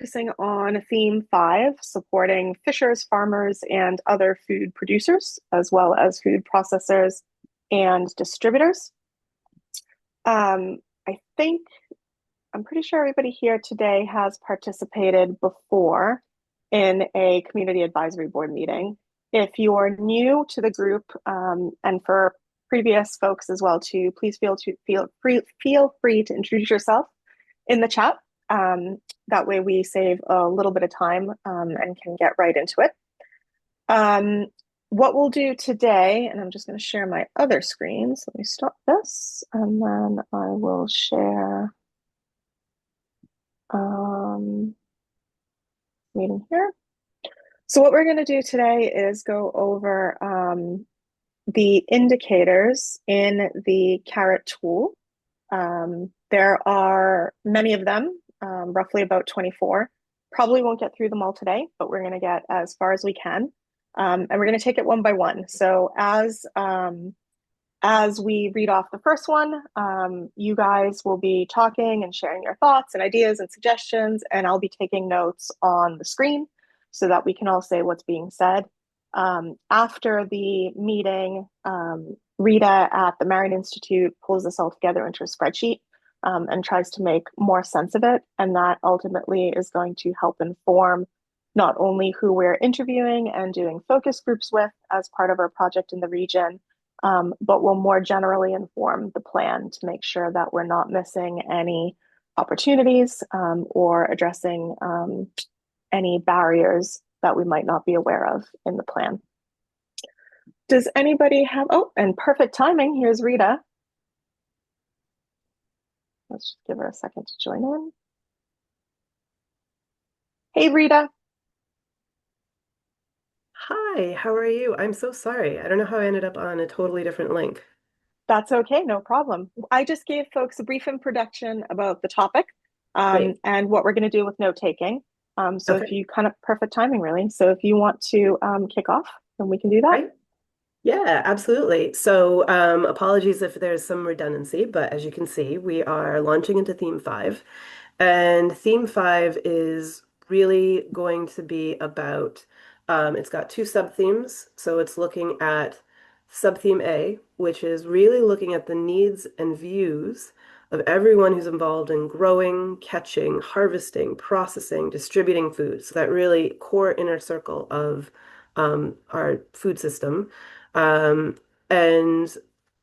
focusing on theme five, supporting fishers, farmers, and other food producers, as well as food processors and distributors. Um, I think I'm pretty sure everybody here today has participated before in a community advisory board meeting. If you are new to the group, and for previous folks as well too, please feel free to introduce yourself in the chat. Um, that way we save a little bit of time and can get right into it. Um, what we'll do today, and I'm just going to share my other screen. So let me stop this and then I will share meeting here. So what we're going to do today is go over the indicators in the Carrot tool. There are many of them, roughly about 24. Probably won't get through them all today, but we're going to get as far as we can. And we're going to take it one by one. So as we read off the first one, you guys will be talking and sharing your thoughts and ideas and suggestions, and I'll be taking notes on the screen so that we can all say what's being said. After the meeting, Rita at the Marion Institute pulls this all together into a spreadsheet and tries to make more sense of it. And that ultimately is going to help inform not only who we're interviewing and doing focus groups with as part of our project in the region, but will more generally inform the plan to make sure that we're not missing any opportunities or addressing any barriers that we might not be aware of in the plan. Does anybody have, oh, and perfect timing, here's Rita. Let's just give her a second to join in. Hey, Rita. Hi, how are you? I'm so sorry. I don't know how I ended up on a totally different link. That's okay, no problem. I just gave folks a brief introduction about the topic Great. and what we're going to do with note taking. So if Okay. you kind of perfect timing, really. So if you want to kick off, then we can do that. Right. Yeah, absolutely. So, apologies if there's some redundancy, but as you can see, we are launching into theme five. And theme five is really going to be about, it's got two sub-themes. So it's looking at sub-theme A, which is really looking at the needs and views of everyone who's involved in growing, catching, harvesting, processing, distributing food. So that really core inner circle of our food system. Um, and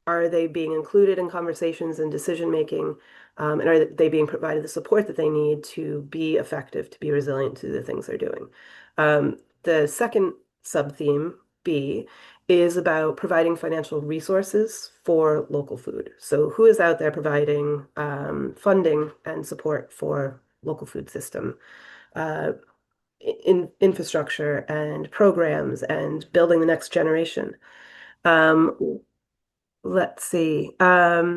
are they being included in conversations and decision making? And are they being provided the support that they need to be effective, to be resilient to the things they're doing? The second sub-theme, B, is about providing financial resources for local food. So who is out there providing funding and support for local food system, uh, in infrastructure and programs and building the next generation? Um, let's see. I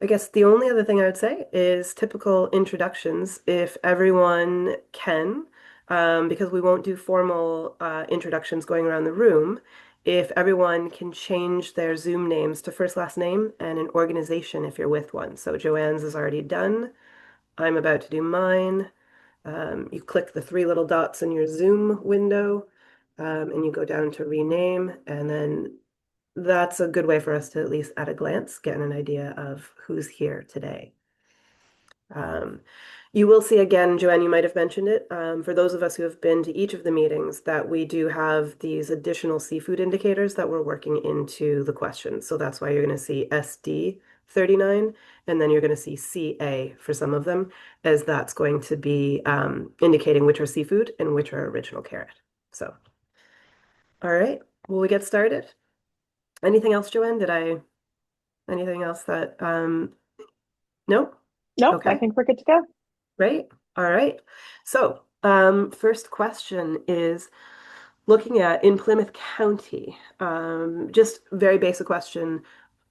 guess the only other thing I would say is typical introductions, if everyone can, because we won't do formal introductions going around the room, if everyone can change their Zoom names to first last name and an organization if you're with one. So Joanne's is already done. I'm about to do mine. You click the three little dots in your Zoom window, and you go down to rename, and then that's a good way for us to at least at a glance get an idea of who's here today. Um, you will see again, Joanne, you might have mentioned it, for those of us who have been to each of the meetings, that we do have these additional seafood indicators that we're working into the questions. So that's why you're going to see SD 39, and then you're going to see CA for some of them, as that's going to be indicating which are seafood and which are original carrot. So, all right, will we get started? Anything else, Joanne? Anything else that, nope. Nope, I Okay, think we're good to go. great. All right. So, first question is looking at in Plymouth County, just very basic question.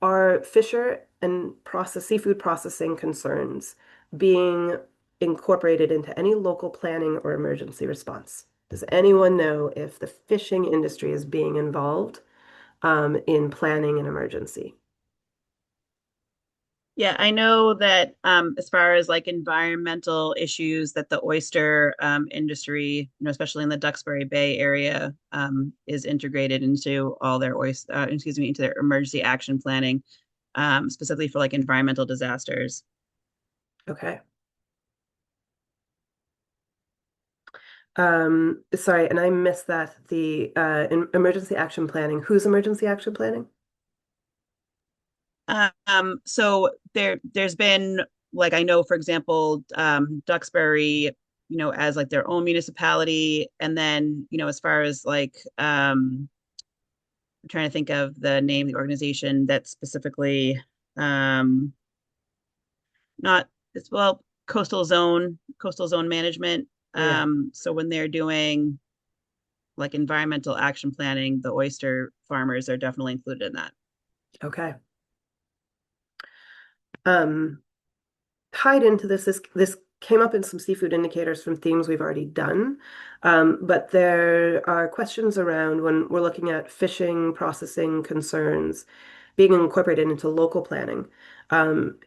Are fisher and seafood processing concerns being incorporated into any local planning or emergency response? Does anyone know if the fishing industry is being involved, in planning an emergency? Yeah, I know that as far as like environmental issues that the oyster industry, especially in the Duxbury Bay area, is integrated into all their into their emergency action planning, specifically for like environmental disasters. Okay. Sorry, and I missed that. The emergency action planning. Who's emergency action planning? So there's been like I know, for example, Duxbury, as like their own municipality, and then as far as like I'm trying to think of the name of the organization that specifically um not it's well coastal zone management. Yeah. So when they're doing like environmental action planning, the oyster farmers are definitely included in that. Okay. Um, Tied into this came up in some seafood indicators from themes we've already done. But there are questions around when we're looking at fishing processing concerns being incorporated into local planning. Um,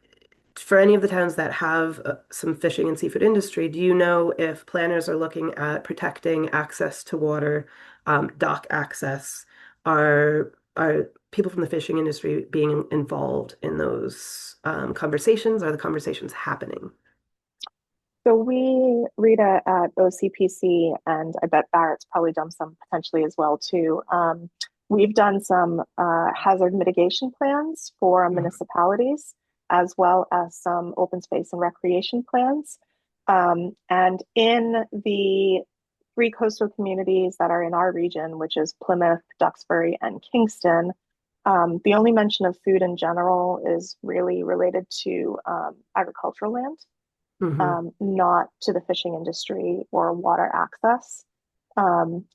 for any of the towns that have some fishing and seafood industry, do you know if planners are looking at protecting access to water, dock access? Are people from the fishing industry being involved in those conversations? Are the conversations happening? So we read at OCPC, and I bet Barrett's probably done some potentially as well too. We've done some hazard mitigation plans for Mhm. municipalities, as well as some open space and recreation plans. And in the three coastal communities that are in our region, which is Plymouth, Duxbury, and Kingston, the only mention of food in general is really related to agricultural land, Mhm. not to the fishing industry or water access.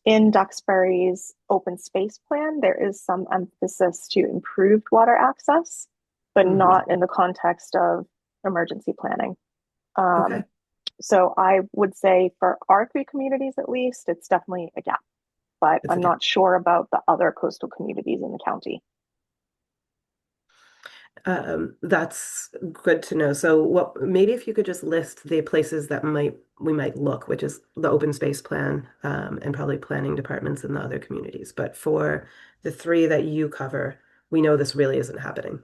In Duxbury's open space plan, there is some emphasis to improved water access, but Mhm. not in the context of emergency planning. Okay, Um, so I would say for our three communities at least, it's definitely a gap, but it's I'm again. not sure about the other coastal communities in the county. That's good to know. So what maybe if you could just list the places that might we might look, which is the open space plan, and probably planning departments in the other communities. But for the three that you cover, we know this really isn't happening.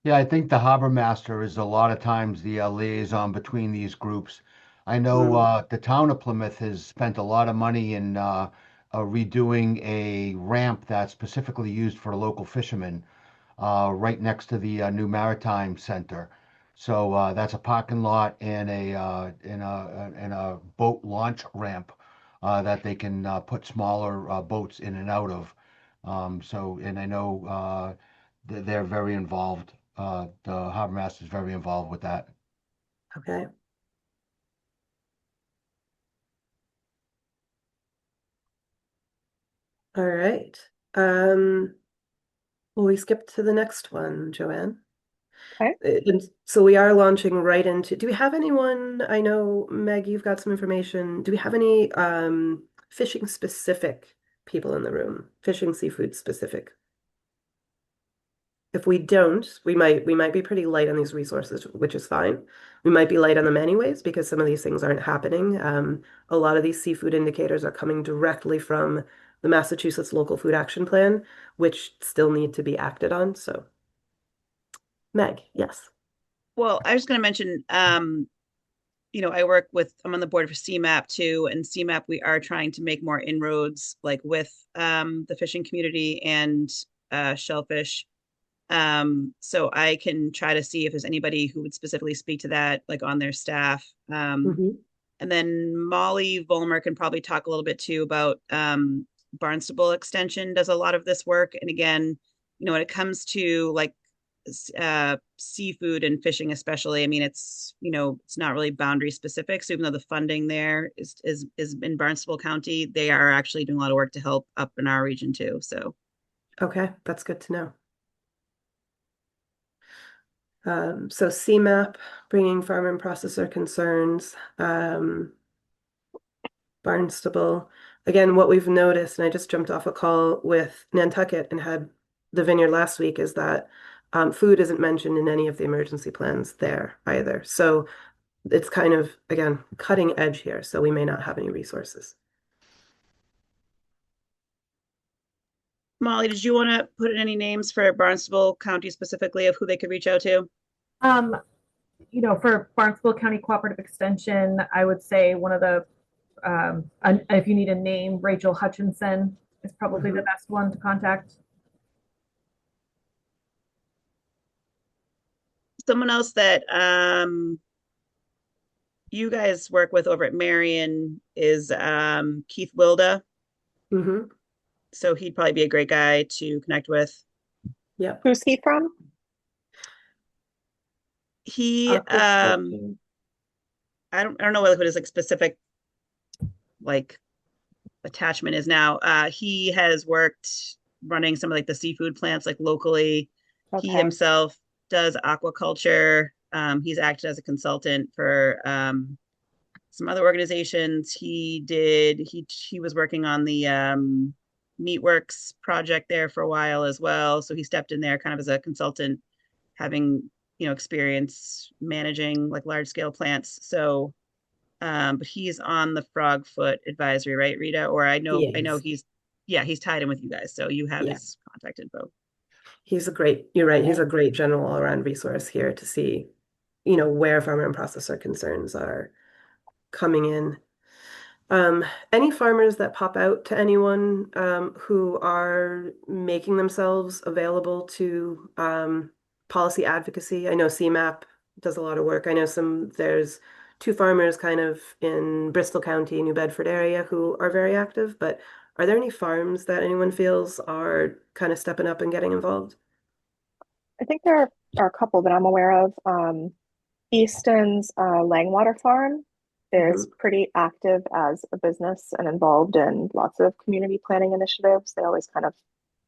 Yeah, I think the harbor master is a lot of times the liaison between these groups. I know Mm, the town of Plymouth has spent a lot of money in redoing a ramp that's specifically used for local fishermen right next to the new Maritime Center. So that's a parking lot and a boat launch ramp that they can put smaller boats in and out of. And I know they're very involved. The harbor master is very involved with that. okay. All right. Um, well, we skip to the next one, Joanne. Okay. And so we are launching right into, do we have anyone, I know, Meg, you've got some information. Do we have any fishing specific people in the room? Fishing seafood specific? If we don't, we might be pretty light on these resources, which is fine. We might be light on them anyways because some of these things aren't happening. A lot of these seafood indicators are coming directly from the Massachusetts Local Food Action Plan, which still need to be acted on. So, Meg, yes. Well, I was going to mention, I'm on the board for CMAP too, and CMAP, we are trying to make more inroads like with the fishing community and shellfish. So I can try to see if there's anybody who would specifically speak to that, like on their staff. Hmm. And then Molly Volmer can probably talk a little bit too about Barnstable Extension does a lot of this work. And again, when it comes to like seafood and fishing, especially, I mean, it's not really boundary specific. So even though the funding there is in Barnstable County, they are actually doing a lot of work to help up in our region too. So Okay, that's good to know. So CMAP, bringing farm and processor concerns, Barnstable. Again, what we've noticed, and I just jumped off a call with Nantucket and had the vineyard last week, is that Food isn't mentioned in any of the emergency plans there either. So it's kind of, again, cutting edge here. So we may not have any resources. Molly, did you want to put in any names for Barnstable County specifically of who they could reach out to? Um, for Barnstable County Cooperative Extension, I would say one of the, if you need a name, Rachel Hutchinson is probably the best one to contact. Someone else that you guys work with over at Marion is Keith Wilda. Mm-hmm. So he'd probably be a great guy to connect with. Yep. Who's he from? He I don't know what his like specific like attachment is now. He has worked running some of like the seafood plants like locally. He Okay. himself does aquaculture. He's acted as a consultant for some other organizations. He was working on the Meatworks project there for a while as well. So he stepped in there kind of as a consultant, having experience managing like large scale plants. So but he's on the Frogfoot advisory, right, Rita? Or I know Yes. he's tied in with you guys, so you have Yeah. his contact info. You're right. He's a great general all-around resource here to see, where farmer and processor concerns are coming in. Any farmers that pop out to anyone who are making themselves available to policy advocacy? I know CMAP does a lot of work. I know there's two farmers kind of in Bristol County, New Bedford area who are very active, but are there any farms that anyone feels are kind of stepping up and getting involved? I think there are a couple that I'm aware of. Easton's Langwater Farm is Hmm. pretty active as a business and involved in lots of community planning initiatives. They always kind of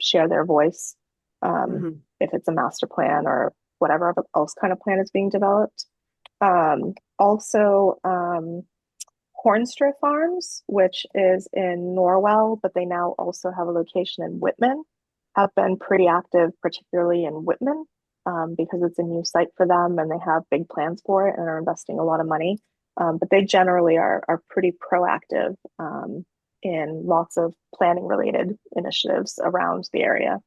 share their voice Hmm. if it's a master plan or whatever else kind of plan is being developed. Also, Hornstra Farms, which is in Norwell, but they now also have a location in Whitman, have been pretty active, particularly in Whitman, because it's a new site for them and they have big plans for it and are investing a lot of money. But they generally are pretty proactive in lots of planning related initiatives around the area.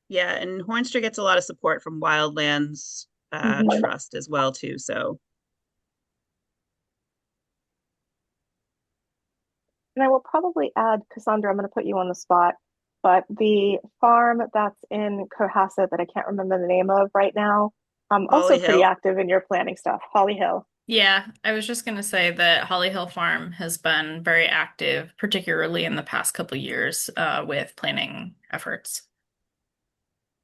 Yeah, and Hornstra gets a lot of support from Wildlands Mhm. Trust as well too. So And I will probably add, Cassandra, I'm going to put you on the spot, but the farm that's in Cohasset that I can't remember the name of right now, also Holly pretty Hill. active in your planning stuff. Holly Hill. Yeah, I was just going to say that Holly Hill Farm has been very active, particularly in the past couple years, with planning efforts.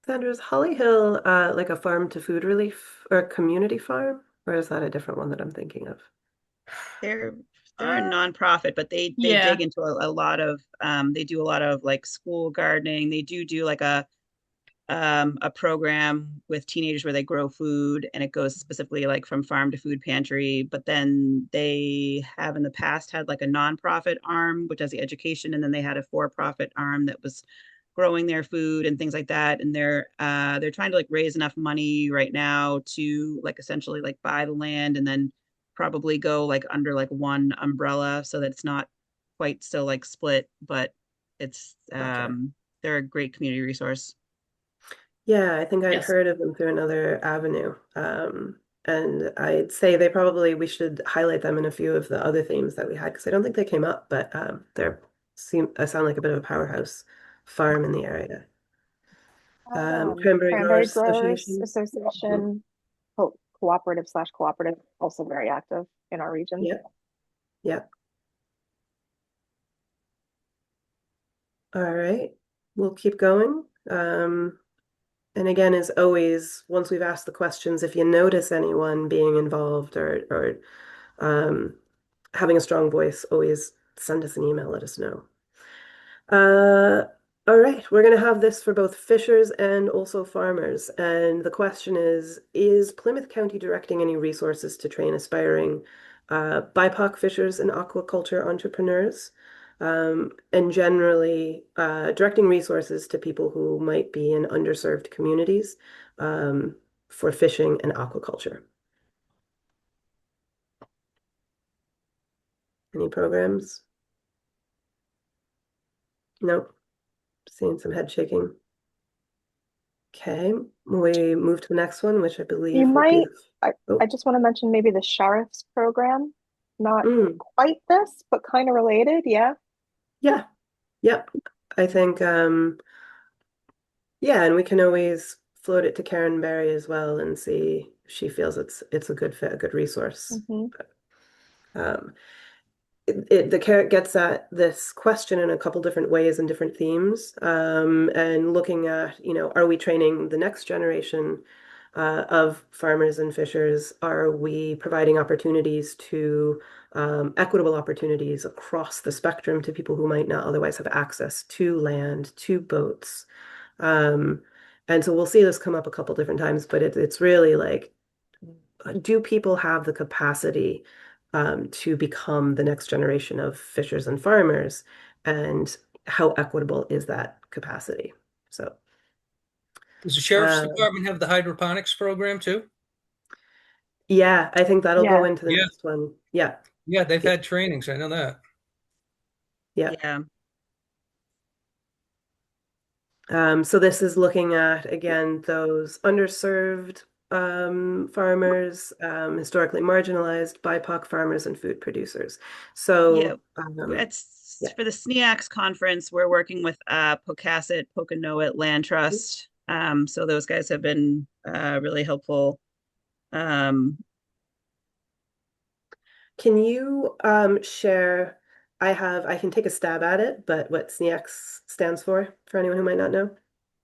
Sandra, is Holly Hill like a farm to food relief or a community farm? Or is that a different one that I'm thinking of? They're they're a Uh, nonprofit, but they dig yeah, into a lot of they do a lot of like school gardening. They do like a program with teenagers where they grow food and it goes specifically like from farm to food pantry. But then they have in the past had like a nonprofit arm, which does the education, and then they had a for-profit arm that was growing their food and things like that. And they're trying to like raise enough money right now to like essentially like buy the land and then probably go like under like one umbrella so that it's not quite still like split, but it's Gotcha. they're a great community resource. Yeah, I think I'd yes. heard of them through another avenue. And I'd say we should highlight them in a few of the other themes that we had because I don't think they came up, but I sound like a bit of a powerhouse farm in the area. Cranberry Cranberry Growers Growers Association. Mhm. Association, cooperative slash cooperative, also very active in our region. Yeah, yeah. All right. We'll keep going. And again, as always, once we've asked the questions, if you notice anyone being involved or having a strong voice, always send us an email, let us know. Uh, all right, we're going to have this for both fishers and also farmers. And the question is Plymouth County directing any resources to train aspiring BIPOC fishers and aquaculture entrepreneurs? and generally directing resources to people who might be in underserved communities for fishing and aquaculture. Any programs? Nope. Seeing some head shaking. Okay, we move to the next one, which I believe You would be might, I, oh. I just want to mention maybe the sheriff's program. Not Mm, quite this, but kind of related. Yeah. yeah, yep. I think yeah, and we can always float it to Karen Berry as well and see if she feels it's a good fit, a good resource. Hmm. Um, the carrot gets at this question in a couple different ways and different themes, and looking at, are we training the next generation of farmers and fishers? Are we providing opportunities to equitable opportunities across the spectrum to people who might not otherwise have access to land, to boats? Um, and so we'll see this come up a couple different times, but it's really like, do people have the capacity to become the next generation of fishers and farmers? And how equitable is that capacity? So, Does the sheriff's uh, department have the hydroponics program too? yeah, I think that'll go Yeah. into the Yeah, next one. Yeah, yeah, they've yeah, had trainings. I know that. yeah. Yeah. So this is looking at, again, those underserved farmers, historically marginalized, BIPOC farmers, and food producers. Yeah. So, It's yeah. for the SNEACS conference, we're working with Pocasset, Pokanoet Land Trust. So those guys have been really helpful. Um, Can you share? I can take a stab at it, but what SNEAX stands for anyone who might not know?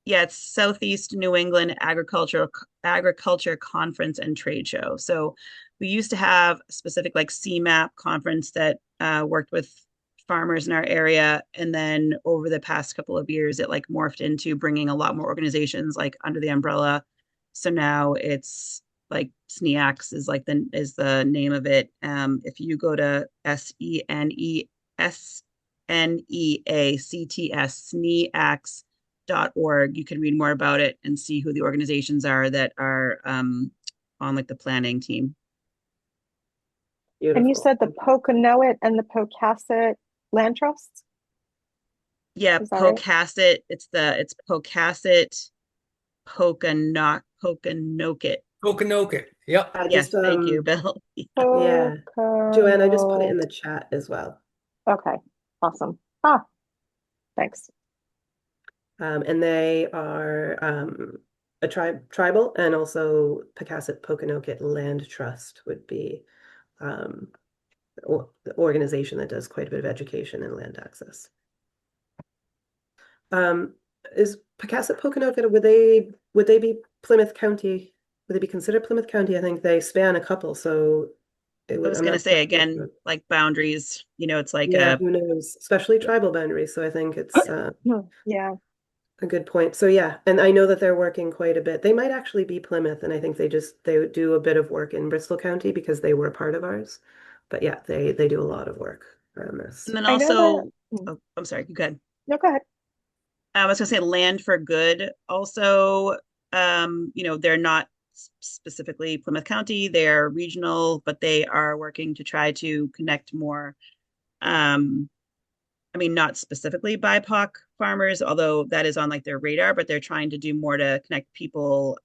yeah, it's Southeast New England Agriculture Conference and Trade Show. So we used to have a specific like CMAP conference that worked with farmers in our area, and then over the past couple of years, it like morphed into bringing a lot more organizations like under the umbrella. So now it's like SNEACS is the name of it. If you go to SENEACTS, SNEACS.org, you can read more about it and see who the organizations are that are on like the planning team. And you Beautiful. said the Pokanoet and the Pocasset land trusts? Yeah, Is that right? Pocasset. It's Pocasset Pokanoket. Okanoket. Yep. I Yes, just thank you, Bill. yeah, Joanne, I just put it Pocono. in the chat as well. Okay, awesome. Ah, thanks. And they are a tribal, and also Pecasset Pokanoket Land Trust would be um, the organization that does quite a bit of education and land access. Um, is Pecasset Pokanoket, would they be Plymouth County? Would they be considered Plymouth County? I think they span a couple, so I was I'm gonna not sure. say again, like boundaries, it's like Yeah, a who knows? Especially tribal boundaries. So I think it's Yeah. a good point. So yeah, and I know that they're working quite a bit. They might actually be Plymouth, and I think they do a bit of work in Bristol County because they were part of ours. But yeah, they do a lot of work around this. and then I know also, that. oh, I'm sorry, go ahead. No, go ahead. I was gonna say Land for Good also, they're not specifically Plymouth County, they're regional, but they are working to try to connect more. I mean, not specifically BIPOC farmers, although that is on like their radar, but they're trying to do more to connect people,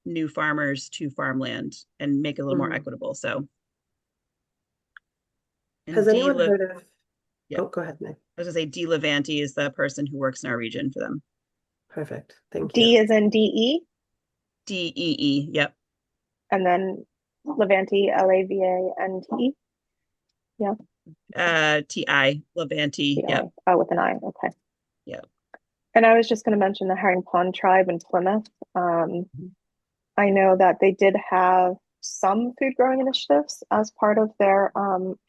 new farmers to farmland and make it a little more Mhm. equitable. So, and Has anyone heard of? yeah, Oh, go ahead, Nick. I was gonna say D. Levanti is the person who works in our region for them. Perfect. Thank D you. is in DE, DEE, yep. and then Levanti, LAVANTE. Yeah. TI, Levanti, TI. yep, Oh, with an I. Okay. yep. And I was just going to mention the Herring Pond tribe in Plymouth. I know that they did have some food growing initiatives as part of their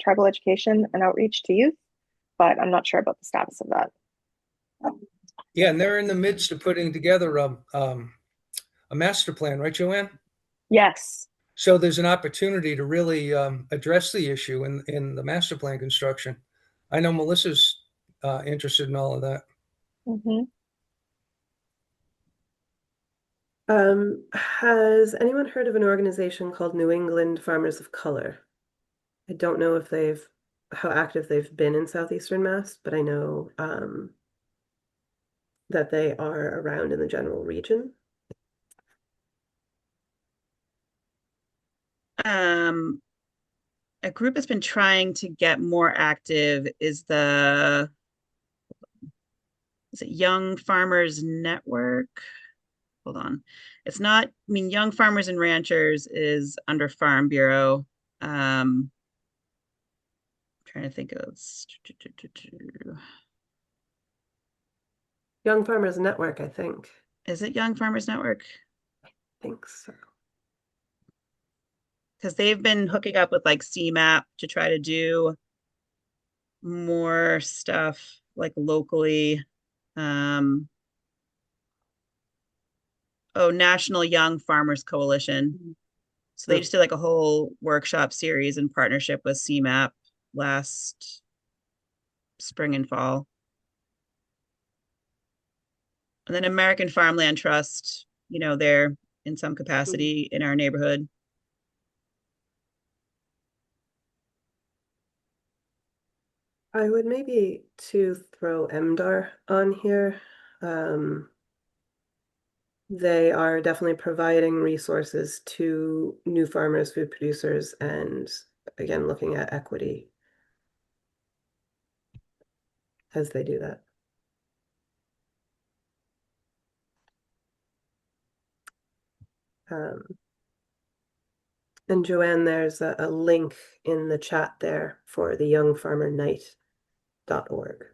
tribal education and outreach to youth, but I'm not sure about the status of that. Yeah, and they're in the midst of putting together a master plan, right, Joanne? Yes. So there's an opportunity to really address the issue in the master plan construction. I know Melissa's interested in all of that. Mhm. Has anyone heard of an organization called New England Farmers of Color? I don't know if how active they've been in Southeastern Mass, but I know that they are around in the general region. A group that's been trying to get more active is is it Young Farmers Network? Hold on. It's not, I mean, Young Farmers and Ranchers is under Farm Bureau. Trying to think of Young Farmers Network, I think. Is it Young Farmers Network? I think so. Because they've been hooking up with like CMAP to try to do more stuff like locally. National Young Farmers Coalition. So they just did like a whole workshop series in partnership with CMAP last spring and fall. And then American Farmland Trust, they're in some capacity in our neighborhood. I would maybe to throw MDAR on here. They are definitely providing resources to new farmers, food producers, and again, looking at equity as they do that. And Joanne, there's a link in the chat there for the youngfarmernight.org.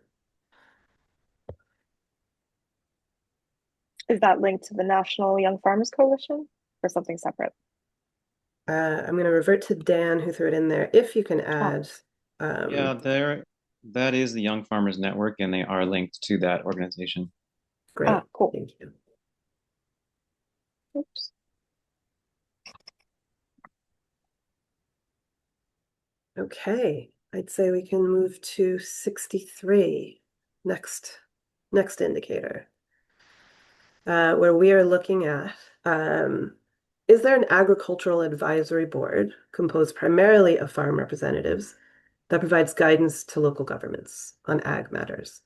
Is that linked to the National Young Farmers Coalition or something separate? I'm going to revert to Dan, who threw it in there. If you can add. Yeah, that is the Young Farmers Network, and they are linked to that organization. Great. Cool. Thank you. Oops. Okay, I'd say we can move to 63. Next indicator. Where we are looking at, is there an agricultural advisory board composed primarily of farm representatives that provides guidance to local governments on ag matters?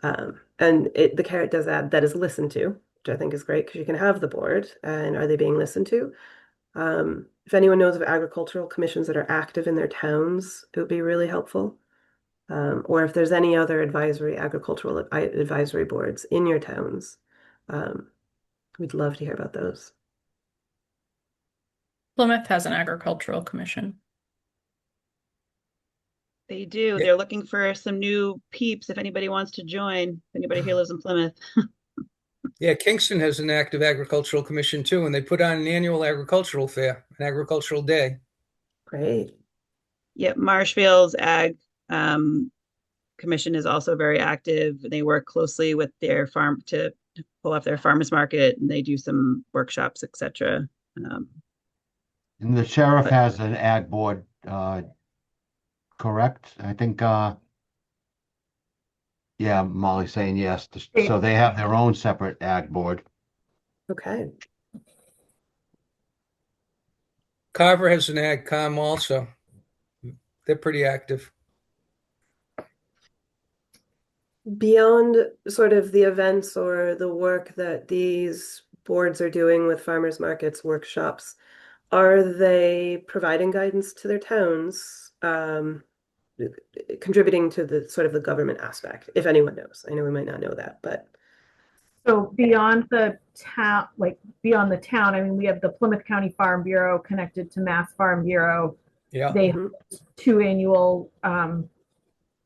And the carrot does add that is listened to, which I think is great because you can have the board, and are they being listened to? If anyone knows of agricultural commissions that are active in their towns, it would be really helpful. Or if there's any other agricultural advisory boards in your towns, we'd love to hear about those. Plymouth has an agricultural commission. They do. Yeah. They're looking for some new peeps if anybody wants to join. If anybody here lives in Plymouth. Yeah, Kingston has an active agricultural commission too, and they put on an annual agricultural fair, an agricultural day. Great. Yep, Marshfield's Ag Commission is also very active. They work closely with their farm to pull off their farmers market, and they do some workshops, etc. And the sheriff has an ag board, correct? I think, yeah, Molly's saying yes. So they have their own separate ag board. Okay. Carver has an ag com also. They're pretty active. Beyond sort of the events or the work that these boards are doing with farmers markets, workshops, are they providing guidance to their towns, contributing to the sort of the government aspect, if anyone knows? I know we might not know that, but. So beyond the town, beyond the town, I mean, we have the Plymouth County Farm Bureau connected to Mass Farm Bureau. Yeah. They have 2 annual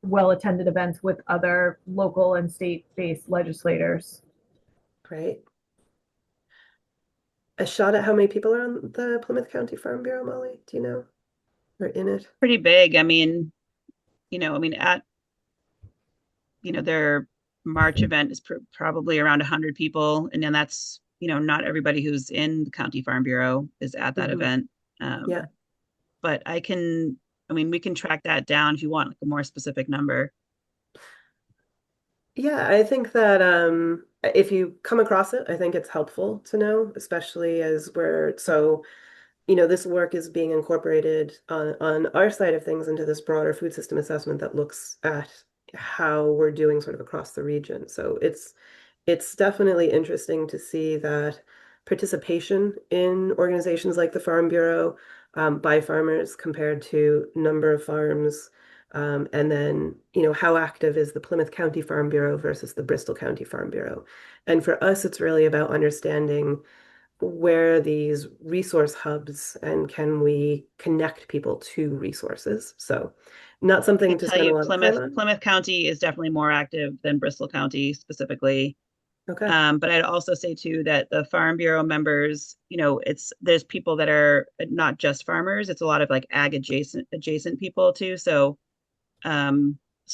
well-attended events with other local and state-based legislators. Great. A shot at how many people are on the Plymouth County Farm Bureau, Molly? Do you know? Or in it? Pretty big. I mean, at their March event is probably around 100 people, and then that's not everybody who's in the County Farm Bureau is at that event. Yeah. But we can track that down if you want like a more specific number. Yeah, I think that if you come across it, I think it's helpful to know, especially as this work is being incorporated on our side of things into this broader food system assessment that looks at how we're doing sort of across the region. So it's definitely interesting to see that participation in organizations like the Farm Bureau by farmers compared to number of farms. And then, how active is the Plymouth County Farm Bureau versus the Bristol County Farm Bureau? And for us, it's really about understanding where are these resource hubs and can we connect people to resources? So, not I something can to tell spend a you lot of time on. Plymouth County is definitely more active than Bristol County specifically. Okay. But I'd also say too that the Farm Bureau members, there's people that are not just farmers. It's a lot of like ag adjacent people too. So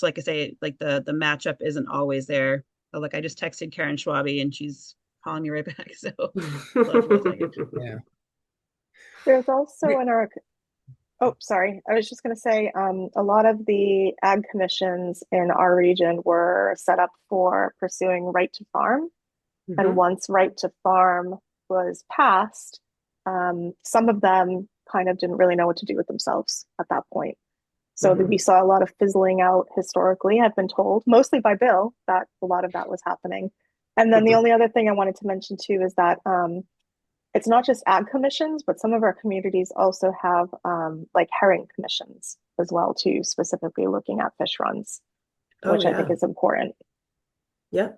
like I say, like the matchup isn't always there. Oh, look, I just texted Karen Schwabe and she's calling me right back. So hold on for a second. Yeah. There's also in our, oh, sorry. I was just going to say, a lot of the ag commissions in our region were set up for pursuing right to farm. And Mhm. once right to farm was passed, some of them kind of didn't really know what to do with themselves at that point. So Mhm. we saw a lot of fizzling out historically, I've been told, mostly by Bill, that a lot of that was happening. And then the Mhm. only other thing I wanted to mention too is that it's not just ag commissions, but some of our communities also have like herring commissions as well too, specifically looking at fish runs, Oh which I think yeah. is important. Yeah.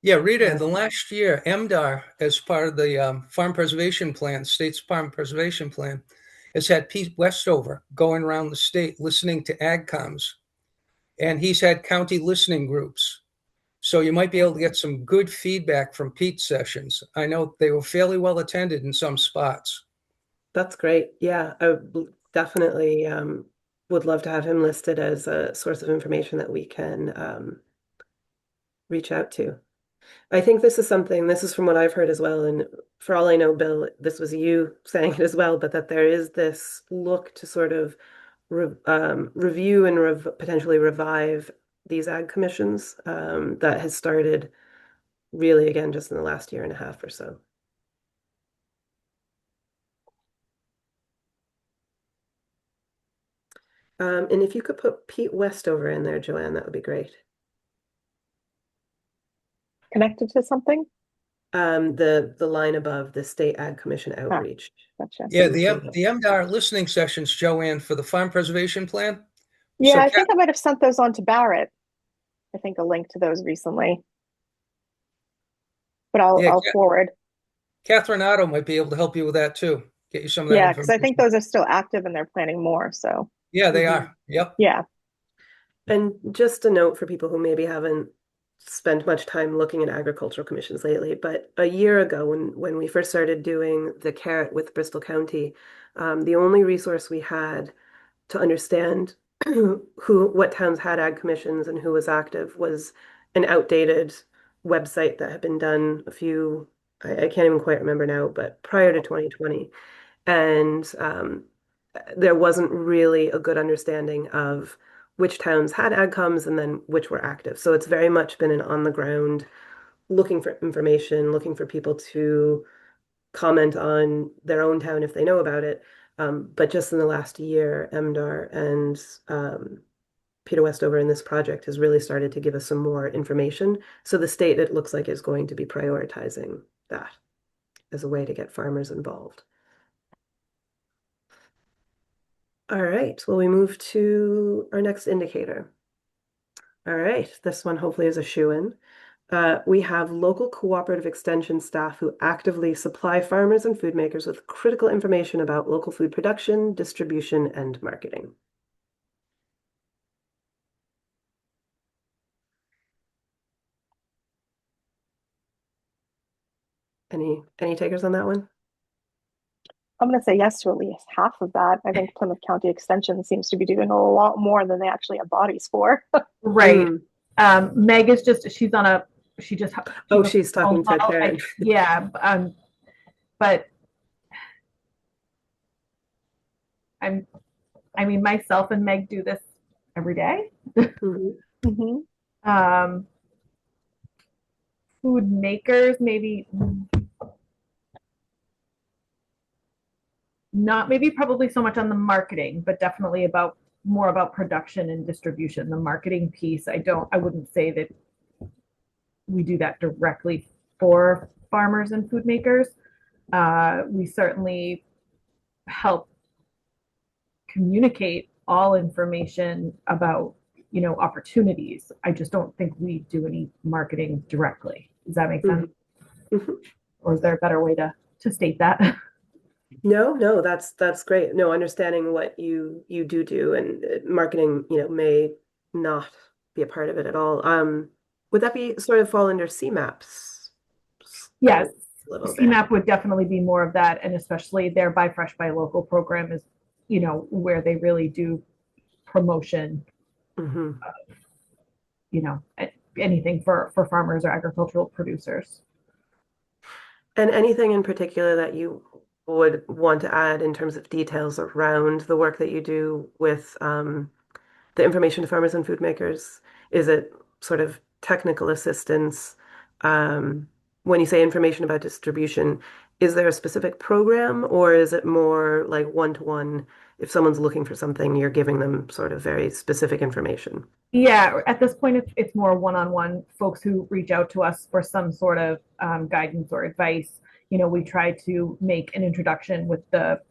Yeah, Rita, in the last year, MDR, as part of the Farm Preservation Plan, State's Farm Preservation Plan, has had Pete Westover going around the state listening to AgComs, and he's had county listening groups. So you might be able to get some good feedback from Pete's sessions. I know they were fairly well attended in some spots. That's great. Yeah, I definitely would love to have him listed as a source of information that we can reach out to. I think this is from what I've heard as well. And for all I know, Bill, this was you saying it as well, but that there is this look to sort of review and potentially revive these ag commissions that has started really again just in the last year and a half or so. And if you could put Pete Westover in there, Joanne, that would be great. Connected to something? The line above the State Ag Commission Ah, outreach. gotcha. Yeah, the MDR listening sessions, Joanne, for the Farm Preservation Plan. Yeah, So I think I might have sent those on to Barrett. I think a link to those recently, but I'll forward. Catherine Otto might be able to help you with that too. Get you some of that Yeah, because I think information. those are still active and they're planning more. So Yeah, they Mhm. are. Yep. yeah. And just a note for people who maybe haven't spent much time looking at agricultural commissions lately, but a year ago when we first started doing the carrot with Bristol County, the only resource we had to understand what towns had ag commissions and who was active was an outdated website that had been done I can't even quite remember now, but prior to 2020. And there wasn't really a good understanding of which towns had AgComs and then which were active. So it's very much been an on the ground looking for information, looking for people to comment on their own town if they know about it. But just in the last year, MDR and Peter Westover in this project has really started to give us some more information. So the state, it looks like, is going to be prioritizing that as a way to get farmers involved. All right, well, we move to our next indicator. All right, this one hopefully is a shoo-in. We have local cooperative extension staff who actively supply farmers and food makers with critical information about local food production, distribution, and marketing. Any takers on that one? I'm going to say yes to at least half of that. I think Plymouth County Extension seems to be doing a lot more than they actually have bodies for. Right. Mm. Meg is she's on a, she just, Oh, she's talking to Karen. Yeah. But I mean, myself and Meg do this every day. Mhm. Mhm. Um, food makers, maybe not, maybe probably so much on the marketing, but definitely about more about production and distribution. The marketing piece, I wouldn't say that we do that directly for farmers and food makers. We certainly help communicate all information about, opportunities. I just don't think we do any marketing directly. Does that make sense? Mhm. Or is there a better way to state that? No, that's great. No, understanding what you do and marketing, may not be a part of it at all. Would that be sort of fall under CMAPs? Yes, A little bit. CMAP would definitely be more of that, and especially their Buy Fresh, Buy Local program is, where they really do promotion, Hmm. anything for farmers or agricultural producers. And anything in particular that you would want to add in terms of details around the work that you do with the information to farmers and food makers? Is it sort of technical assistance? Um, when you say information about distribution, is there a specific program or is it more like one-to-one? If someone's looking for something, you're giving them sort of very specific information. Yeah, at this point, it's more one-on-one folks who reach out to us for some sort of guidance or advice. We try to make an introduction with the,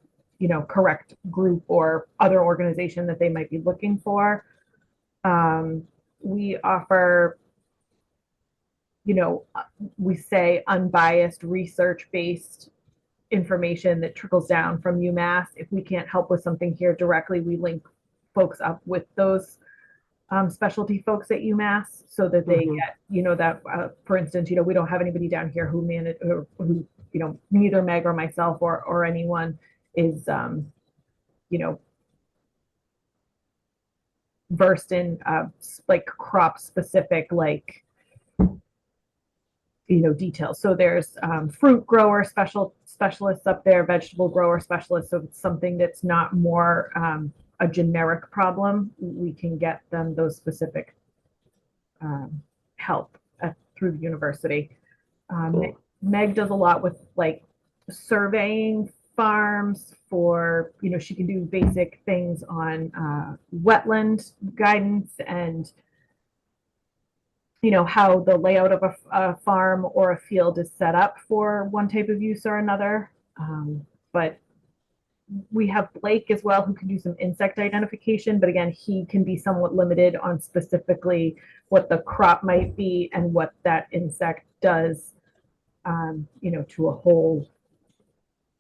correct group or other organization that they might be looking for. We offer, we say unbiased research-based information that trickles down from UMass. If we can't help with something here directly, we link folks up with those specialty folks at UMass so that they Mhm. get, that, for instance, we don't have anybody down here who manage, or who, neither Meg or myself or anyone is, you know, versed in like crop specific, like, details. So there's fruit grower specialists up there, vegetable grower specialists. So if it's something that's not more a generic problem, we can get them those specific help through the university. Cool. Meg does a lot with like surveying farms for, she can do basic things on wetland guidance and, how the layout of a farm or a field is set up for one type of use or another. But we have Blake as well, who can do some insect identification, but again, he can be somewhat limited on specifically what the crop might be and what that insect does, to a whole,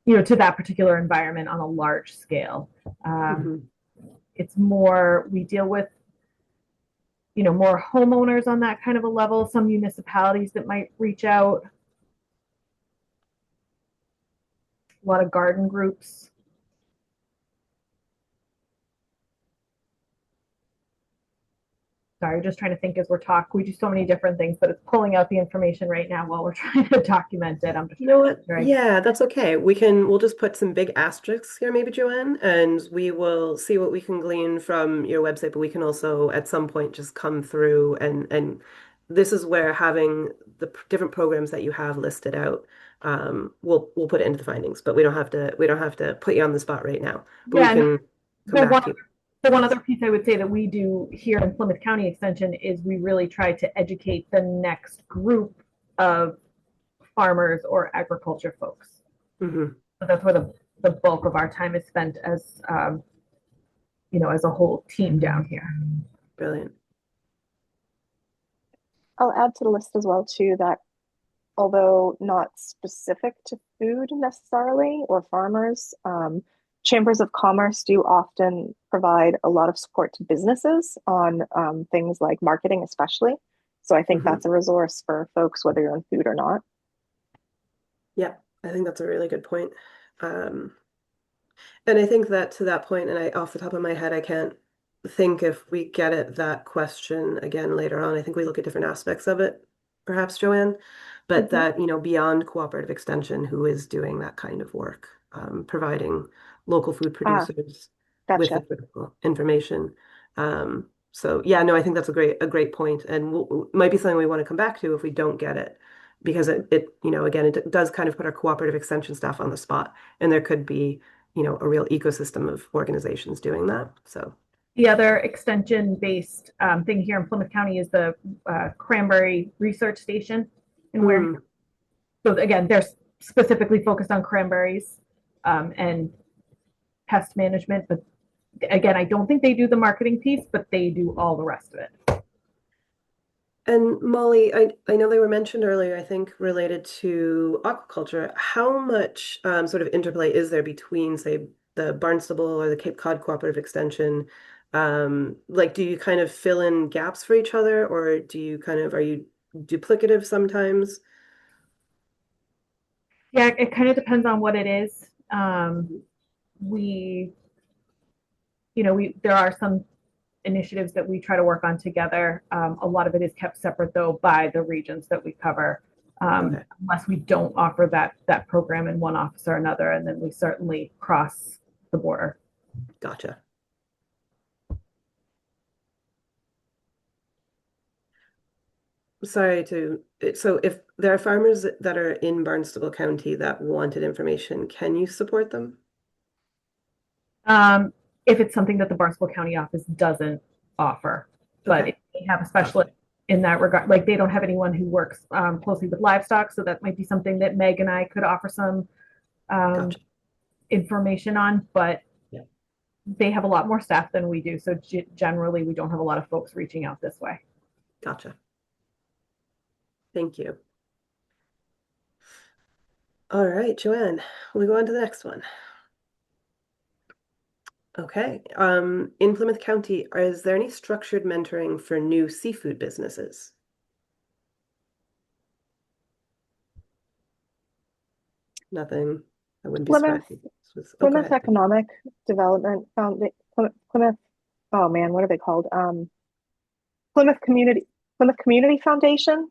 to that particular environment on a large scale. Mhm. It's more, we deal with, more homeowners on that kind of a level, some municipalities that might reach out, a lot of garden groups. Sorry, just trying to think as we're talking. We do so many different things, but it's pulling out the information right now while we're trying to document it. I'm just You know what? trying to. Yeah, that's okay. We'll just put some big asterisks here, maybe, Joanne, and we will see what we can glean from your website, but we can also at some point just come through and this is where having the different programs that you have listed out, we'll put it into the findings, but we don't have to put you on the spot right now. But we Yeah, and can come the back one to you. the one other piece I would say that we do here in Plymouth County Extension is we really try to educate the next group of farmers or agriculture folks. Hmm. So that's where the bulk of our time is spent as, as a whole team down here. Brilliant. I'll add to the list as well too that although not specific to food necessarily or farmers, chambers of commerce do often provide a lot of support to businesses on things like marketing, especially. So I think Hmm. that's a resource for folks, whether you're in food or not. Yeah, I think that's a really good point. Um, And I think that to that point, and off the top of my head, I can't think if we get at that question again later on. I think we look at different aspects of it, perhaps, Joanne, but Mhm. that, beyond cooperative extension, who is doing that kind of work, providing local food Ah, producers with the gotcha. critical information. So yeah, no, I think that's a great point, and might be something we want to come back to if we don't get it, because again, it does kind of put our cooperative extension staff on the spot, and there could be, a real ecosystem of organizations doing that. So The other extension-based thing here in Plymouth County is the Cranberry Research Station in Wareham. So again, they're specifically focused on cranberries and pest management. But again, I don't think they do the marketing piece, but they do all the rest of it. And Molly, I know they were mentioned earlier, I think related to aquaculture. How much sort of interplay is there between, say, the Barnstable or the Cape Cod Cooperative Extension? Like, do you kind of fill in gaps for each other, or are you duplicative sometimes? Yeah, it kind of depends on what it is. There are some initiatives that we try to work on together. A lot of it is kept separate though by the regions that we cover, Okay. unless we don't offer that program in one office or another, and then we certainly cross the border. Gotcha. So if there are farmers that are in Barnstable County that wanted information, can you support them? If it's something that the Barnstable County office doesn't offer, but Okay. if they have a specialist in that regard, like they don't have anyone who works closely with livestock, so that might be something that Meg and I could offer some Gotcha. information on, but Yeah. they have a lot more staff than we do, so generally we don't have a lot of folks reaching out this way. Gotcha. Thank you. All right, Joanne, we go on to the next one. Okay. In Plymouth County, is there any structured mentoring for new seafood businesses? Nothing. I wouldn't be Plymouth, surprised. Oh, go Plymouth ahead. Economic Development Plymouth, oh man, what are they called? Plymouth Community Foundation.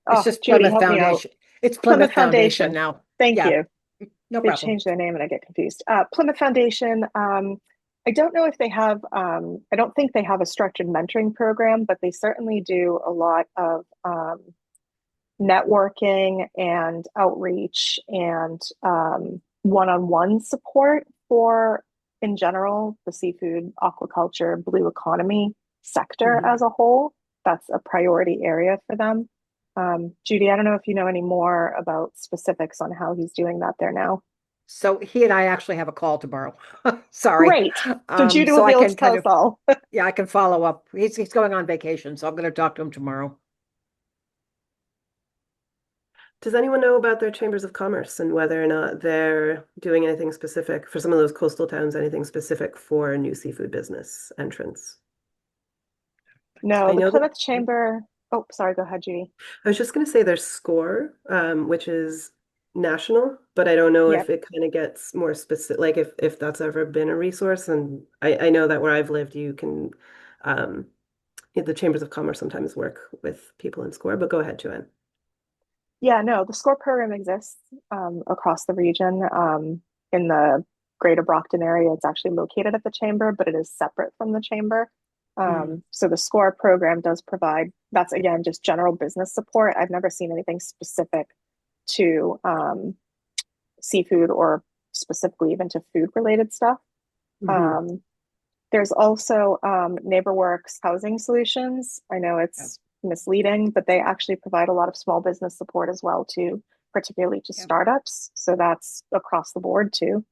It's Oh, just Judy, Plymouth help me out. Foundation. It's Plymouth Plymouth Foundation Foundation. now. Thank Yeah, you. no They problem. changed their name and I get confused. Plymouth Foundation. I don't know if they have. I don't think they have a structured mentoring program, but they certainly do a lot of networking and outreach and one-on-one support for, in general, the seafood, aquaculture, blue economy sector as a whole. That's a priority area for them. Judy, I don't know if you know any more about specifics on how he's doing that there now. So he and I actually have a call tomorrow. Sorry. Great. So Judy will so be I able can to tell kind us of, all. yeah, I can follow up. He's going on vacation, so I'm going to talk to him tomorrow. Does anyone know about their chambers of commerce and whether or not they're doing anything specific for some of those coastal towns, anything specific for new seafood business entrance? No, I the know that Plymouth Chamber. Oh, sorry. Go ahead, Judy. I was just going to say there's SCORE, which is national, but I don't know Yep. if it kind of gets more specific, like if that's ever been a resource. And I know that where I've lived, you can, the chambers of commerce sometimes work with people in SCORE, but go ahead, Joanne. Yeah, no, the SCORE program exists across the region. In the Greater Brockton area, it's actually located at the chamber, but it is separate from the chamber. So the SCORE program does provide, that's again, just general business support. I've never seen anything specific to seafood or specifically even to food related stuff. There's also NeighborWorks Housing Solutions. I know it's misleading, but they actually provide a lot of small business support as well too, particularly to startups. So that's across the board too.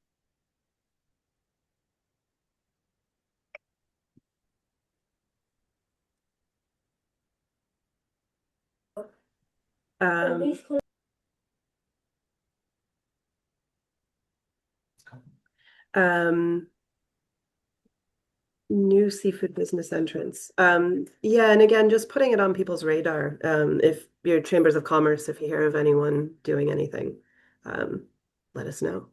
New seafood business entrance. Yeah, and again, just putting it on people's radar. If your chambers of commerce, if you hear of anyone doing anything, let us know.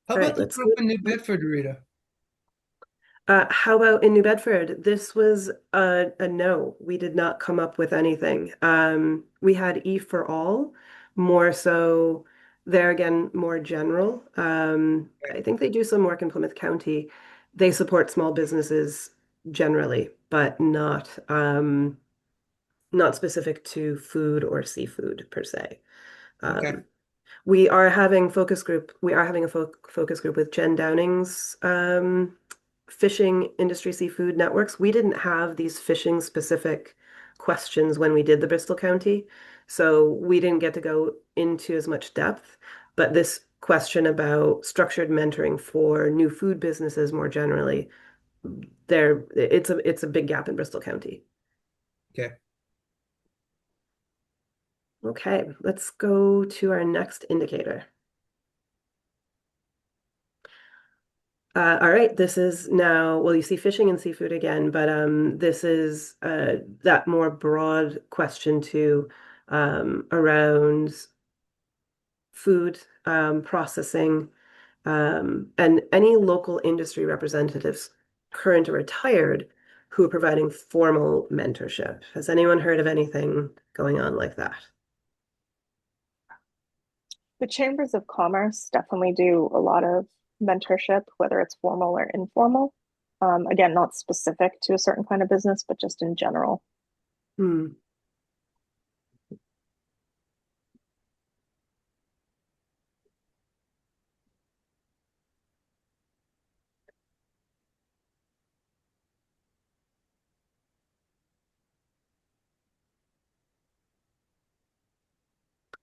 How All about right, the let's group in New Bedford, Rita? How about in New Bedford? This was a no. We did not come up with anything. We had E for All, more so there again, more general. I think they do some work in Plymouth County. They support small businesses generally, but not specific to food or seafood per se. Okay. We are having focus group. We are having a focus group with Jen Downing's fishing industry seafood networks. We didn't have these fishing specific questions when we did the Bristol County, so we didn't get to go into as much depth. But this question about structured mentoring for new food businesses more generally, it's a big gap in Bristol County. Okay. Okay, let's go to our next indicator. All right, this is now, well, you see fishing and seafood again, but this is that more broad question too, around food processing, and any local industry representatives, current or retired, who are providing formal mentorship. Has anyone heard of anything going on like that? The chambers of commerce definitely do a lot of mentorship, whether it's formal or informal. Again, not specific to a certain kind of business, but just in general. Hmm.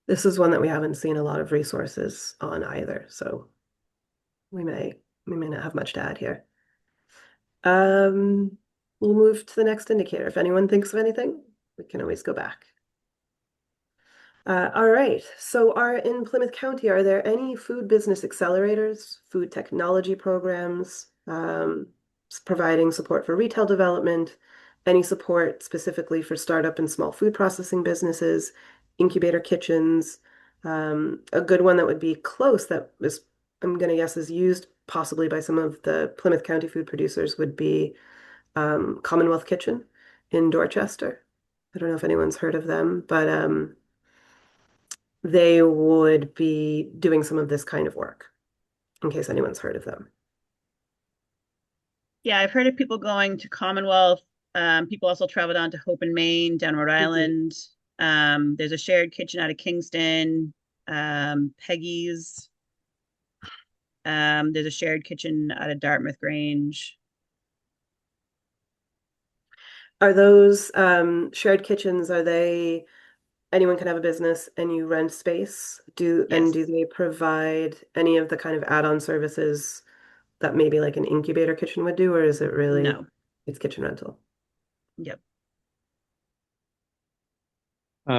This is one that we haven't seen a lot of resources on either, so we may not have much to add here. We'll move to the next indicator. If anyone thinks of anything, we can always go back. All right. So in Plymouth County, are there any food business accelerators, food technology programs, providing support for retail development, any support specifically for startup and small food processing businesses, incubator kitchens? A good one that would be close that is, I'm going to guess, is used possibly by some of the Plymouth County food producers would be Commonwealth Kitchen in Dorchester. I don't know if anyone's heard of them, but they would be doing some of this kind of work, in case anyone's heard of them. Yeah, I've heard of people going to Commonwealth. People also travel down to Hope in Maine, down Rhode Island. There's a shared kitchen out of Kingston, Peggy's. There's a shared kitchen out of Dartmouth Grange. Are those shared kitchens, are they anyone can have a business and you rent space? Yes. Do they provide any of the kind of add-on services that maybe like an incubator kitchen would do, or is it really No. it's kitchen rental? Yep.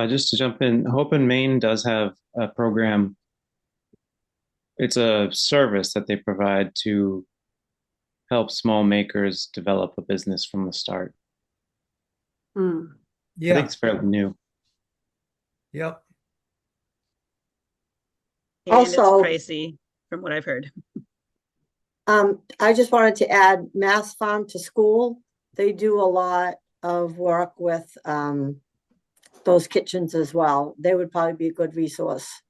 Just to jump in, Hope in Maine does have a program. It's a service that they provide to help small makers develop a business from the start. Hmm. I think Yeah. it's fairly new. Yep. And it's Also- pricey from what I've heard. I just wanted to add Mass Farm to School. They do a lot of work with those kitchens as well. They would probably be a good resource.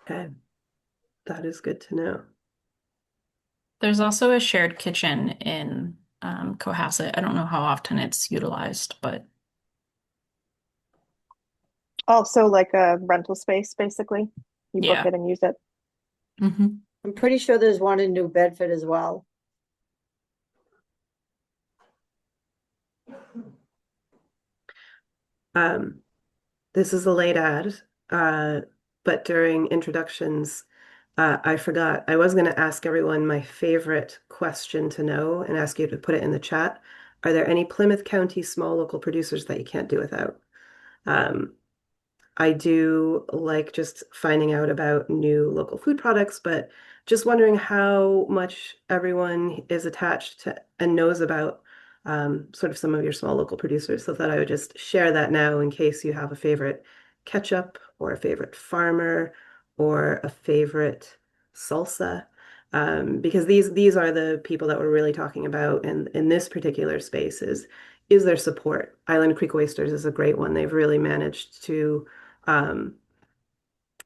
Okay. That is good to know. There's also a shared kitchen in Cohasset. I don't know how often it's utilized, but Also, like a rental space, basically. You book Yeah. it and use it. Mhm. I'm pretty sure there's one in New Bedford as well. This is a late ad, but during introductions, I forgot. I was going to ask everyone my favorite question to know and ask you to put it in the chat. Are there any Plymouth County small local producers that you can't do without? I do like just finding out about new local food products, but just wondering how much everyone is attached to and knows about sort of some of your small local producers. So that I would just share that now in case you have a favorite ketchup or a favorite farmer or a favorite salsa. Because these are the people that we're really talking about in this particular space is their support. Island Creek Oysters is a great one. They've really managed to kind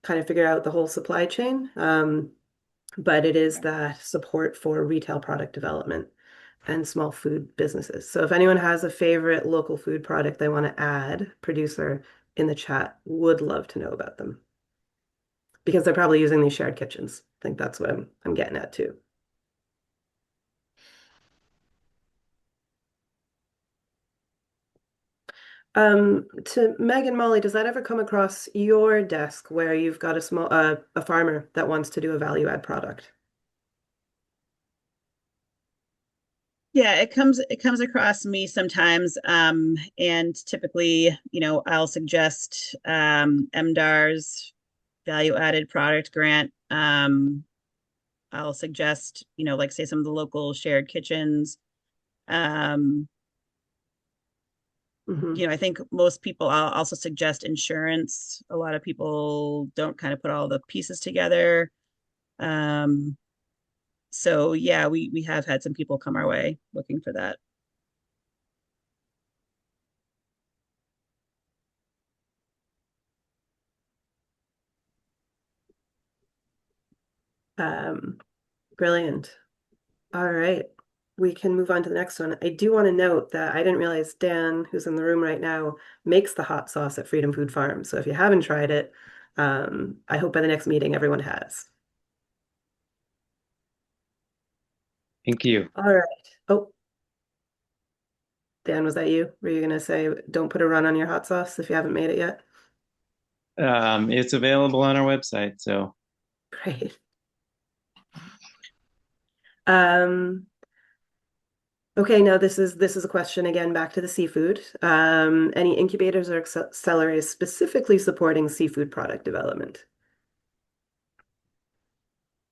of figure out the whole supply chain. But it is that support for retail product development. and small food businesses. So if anyone has a favorite local food product they want to add, producer in the chat, would love to know about them. Because they're probably using these shared kitchens. I think that's what I'm getting at too. To Meg and Molly, does that ever come across your desk where you've got a farmer that wants to do a value add product? Yeah, it comes across me sometimes, and typically, I'll suggest MDAR's value added product grant. I'll suggest, like say some of the local shared kitchens. Mhm. I think most people, I'll also suggest insurance. A lot of people don't kind of put all the pieces together. So yeah, we have had some people come our way looking for that. Brilliant. All right. We can move on to the next one. I do want to note that I didn't realize Dan, who's in the room right now, makes the hot sauce at Freedom Food Farm. So if you haven't tried it, I hope by the next meeting everyone has. Thank you. All right. Oh, Dan, was that you? Were you going to say don't put a run on your hot sauce if you haven't made it yet? It's available on our website, so Great. Okay, now this is a question again back to the seafood. Any incubators or accelerators specifically supporting seafood product development?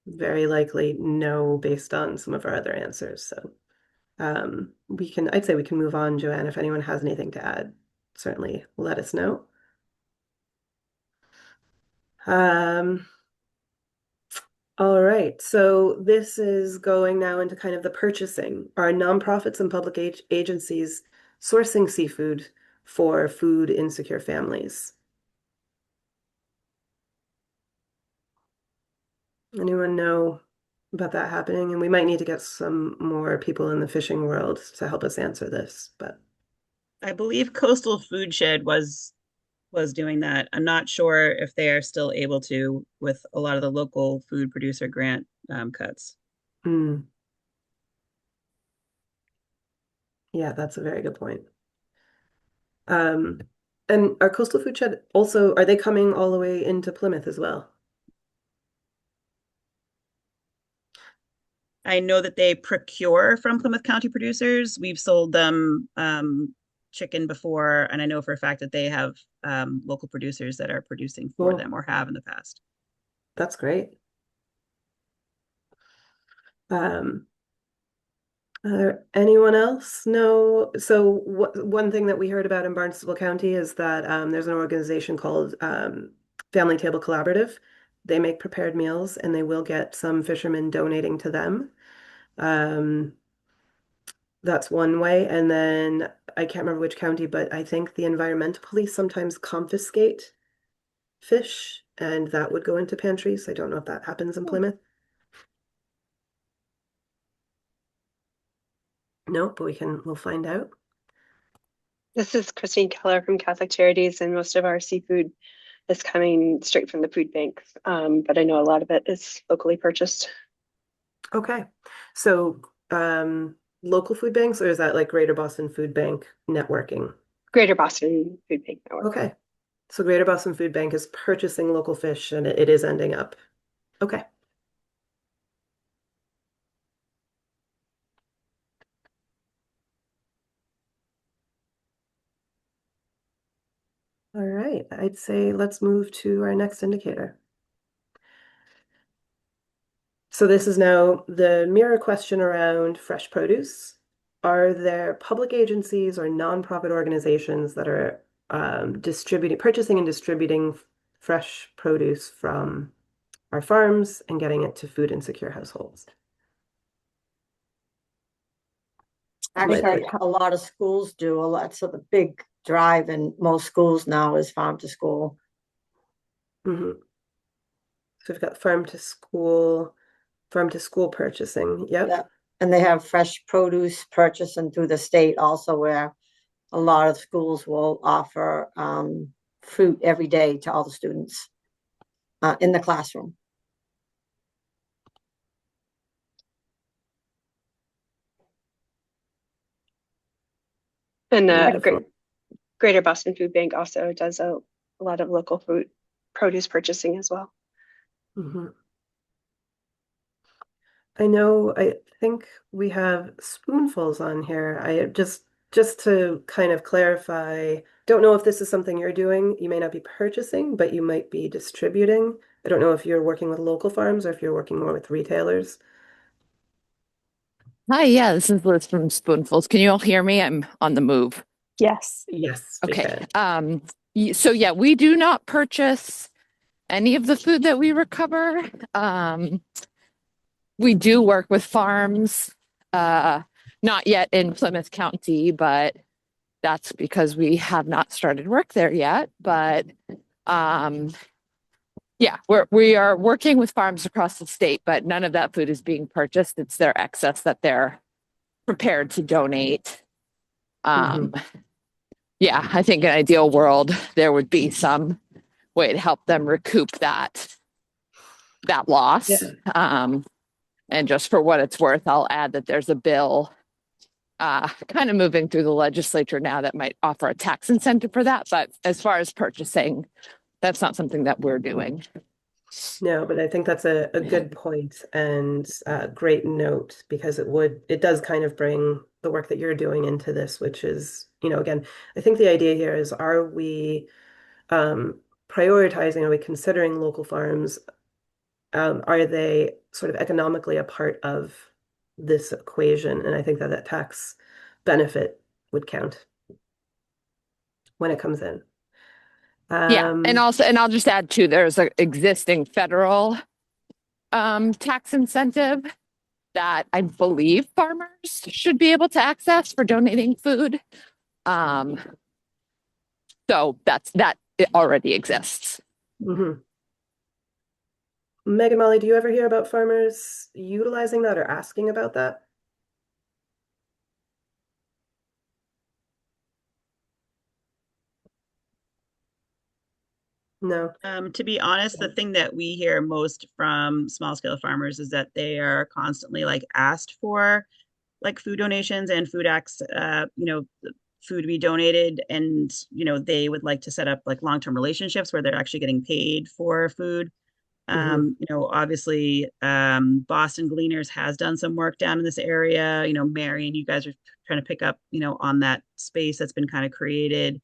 Very likely no, based on some of our other answers. So I'd say we can move on, Joanne. If anyone has anything to add, certainly let us know. All right, so this is going now into kind of the purchasing. Are nonprofits and public agencies sourcing seafood for food insecure families? Anyone know about that happening? And we might need to get some more people in the fishing world to help us answer this, but I believe Coastal Food Shed was doing that. I'm not sure if they are still able to with a lot of the local food producer grant cuts. Yeah, that's a very good point. And are Coastal Food Shed also, are they coming all the way into Plymouth as well? I know that they procure from Plymouth County producers. We've sold them chicken before, and I know for a fact that they have local producers that are producing for Cool. them or have in the past. That's great. Anyone else know? So one thing that we heard about in Barnstable County is that there's an organization called Family Table Collaborative. They make prepared meals and they will get some fishermen donating to them. That's one way. And then I can't remember which county, but I think the environmental police sometimes confiscate fish and that would go into pantries. I don't know if that happens in Plymouth. No, but we'll find out. This is Christine Keller from Catholic Charities, and most of our seafood is coming straight from the food bank. But I know a lot of it is locally purchased. Okay. So local food banks, or is that like Greater Boston Food Bank networking? Greater Boston Food Bank Network. Okay. So Greater Boston Food Bank is purchasing local fish and it is ending up. Okay. All right. I'd say let's move to our next indicator. So this is now the mirror question around fresh produce. Are there public agencies or nonprofit organizations that are purchasing and distributing fresh produce from our farms and getting it to food insecure households? Actually, a lot of schools do. A lot, so the big drive in most schools now is farm to school. So we've got farm to school purchasing. Yep. And they have fresh produce purchasing through the state also, where a lot of schools will offer fruit every day to all the students in the classroom. And Wonderful. Greater Boston Food Bank also does a lot of local food produce purchasing as well. Mhm. I know, I think we have spoonfuls on here. I just to kind of clarify, don't know if this is something you're doing. You may not be purchasing, but you might be distributing. I don't know if you're working with local farms or if you're working more with retailers. Hi, yeah, this is Liz from Spoonfuls. Can you all hear me? I'm on the move. Yes. Yes, we Okay. can. So yeah, we do not purchase any of the food that we recover. We do work with farms, not yet in Plymouth County, but that's because we have not started work there yet. But yeah, we are working with farms across the state, but none of that food is being purchased. It's their excess that they're prepared to donate. Yeah, I think in an ideal world, there would be some way to help them recoup that loss. Yeah. And just for what it's worth, I'll add that there's a bill kind of moving through the legislature now that might offer a tax incentive for that. But as far as purchasing, that's not something that we're doing. No, but I think that's a good point and a great note, because it does kind of bring the work that you're doing into this, which is, again, I think the idea here is, are we prioritizing, are we considering local farms? Are they sort of economically a part of this equation? And I think that that tax benefit would count when it comes in. Yeah, and I'll just add too, there's an existing federal tax incentive that I believe farmers should be able to access for donating food. So that it already exists. Mhm. Megan, Molly, do you ever hear about farmers utilizing that or asking about that? No. To be honest, the thing that we hear most from small scale farmers is that they are constantly like asked for like food donations and food acts, food to be donated. And, they would like to set up like long-term relationships where they're actually getting paid for food. Obviously, Boston Gleaners has done some work down in this area. Marion, you guys are trying to pick up, on that space that's been kind of created.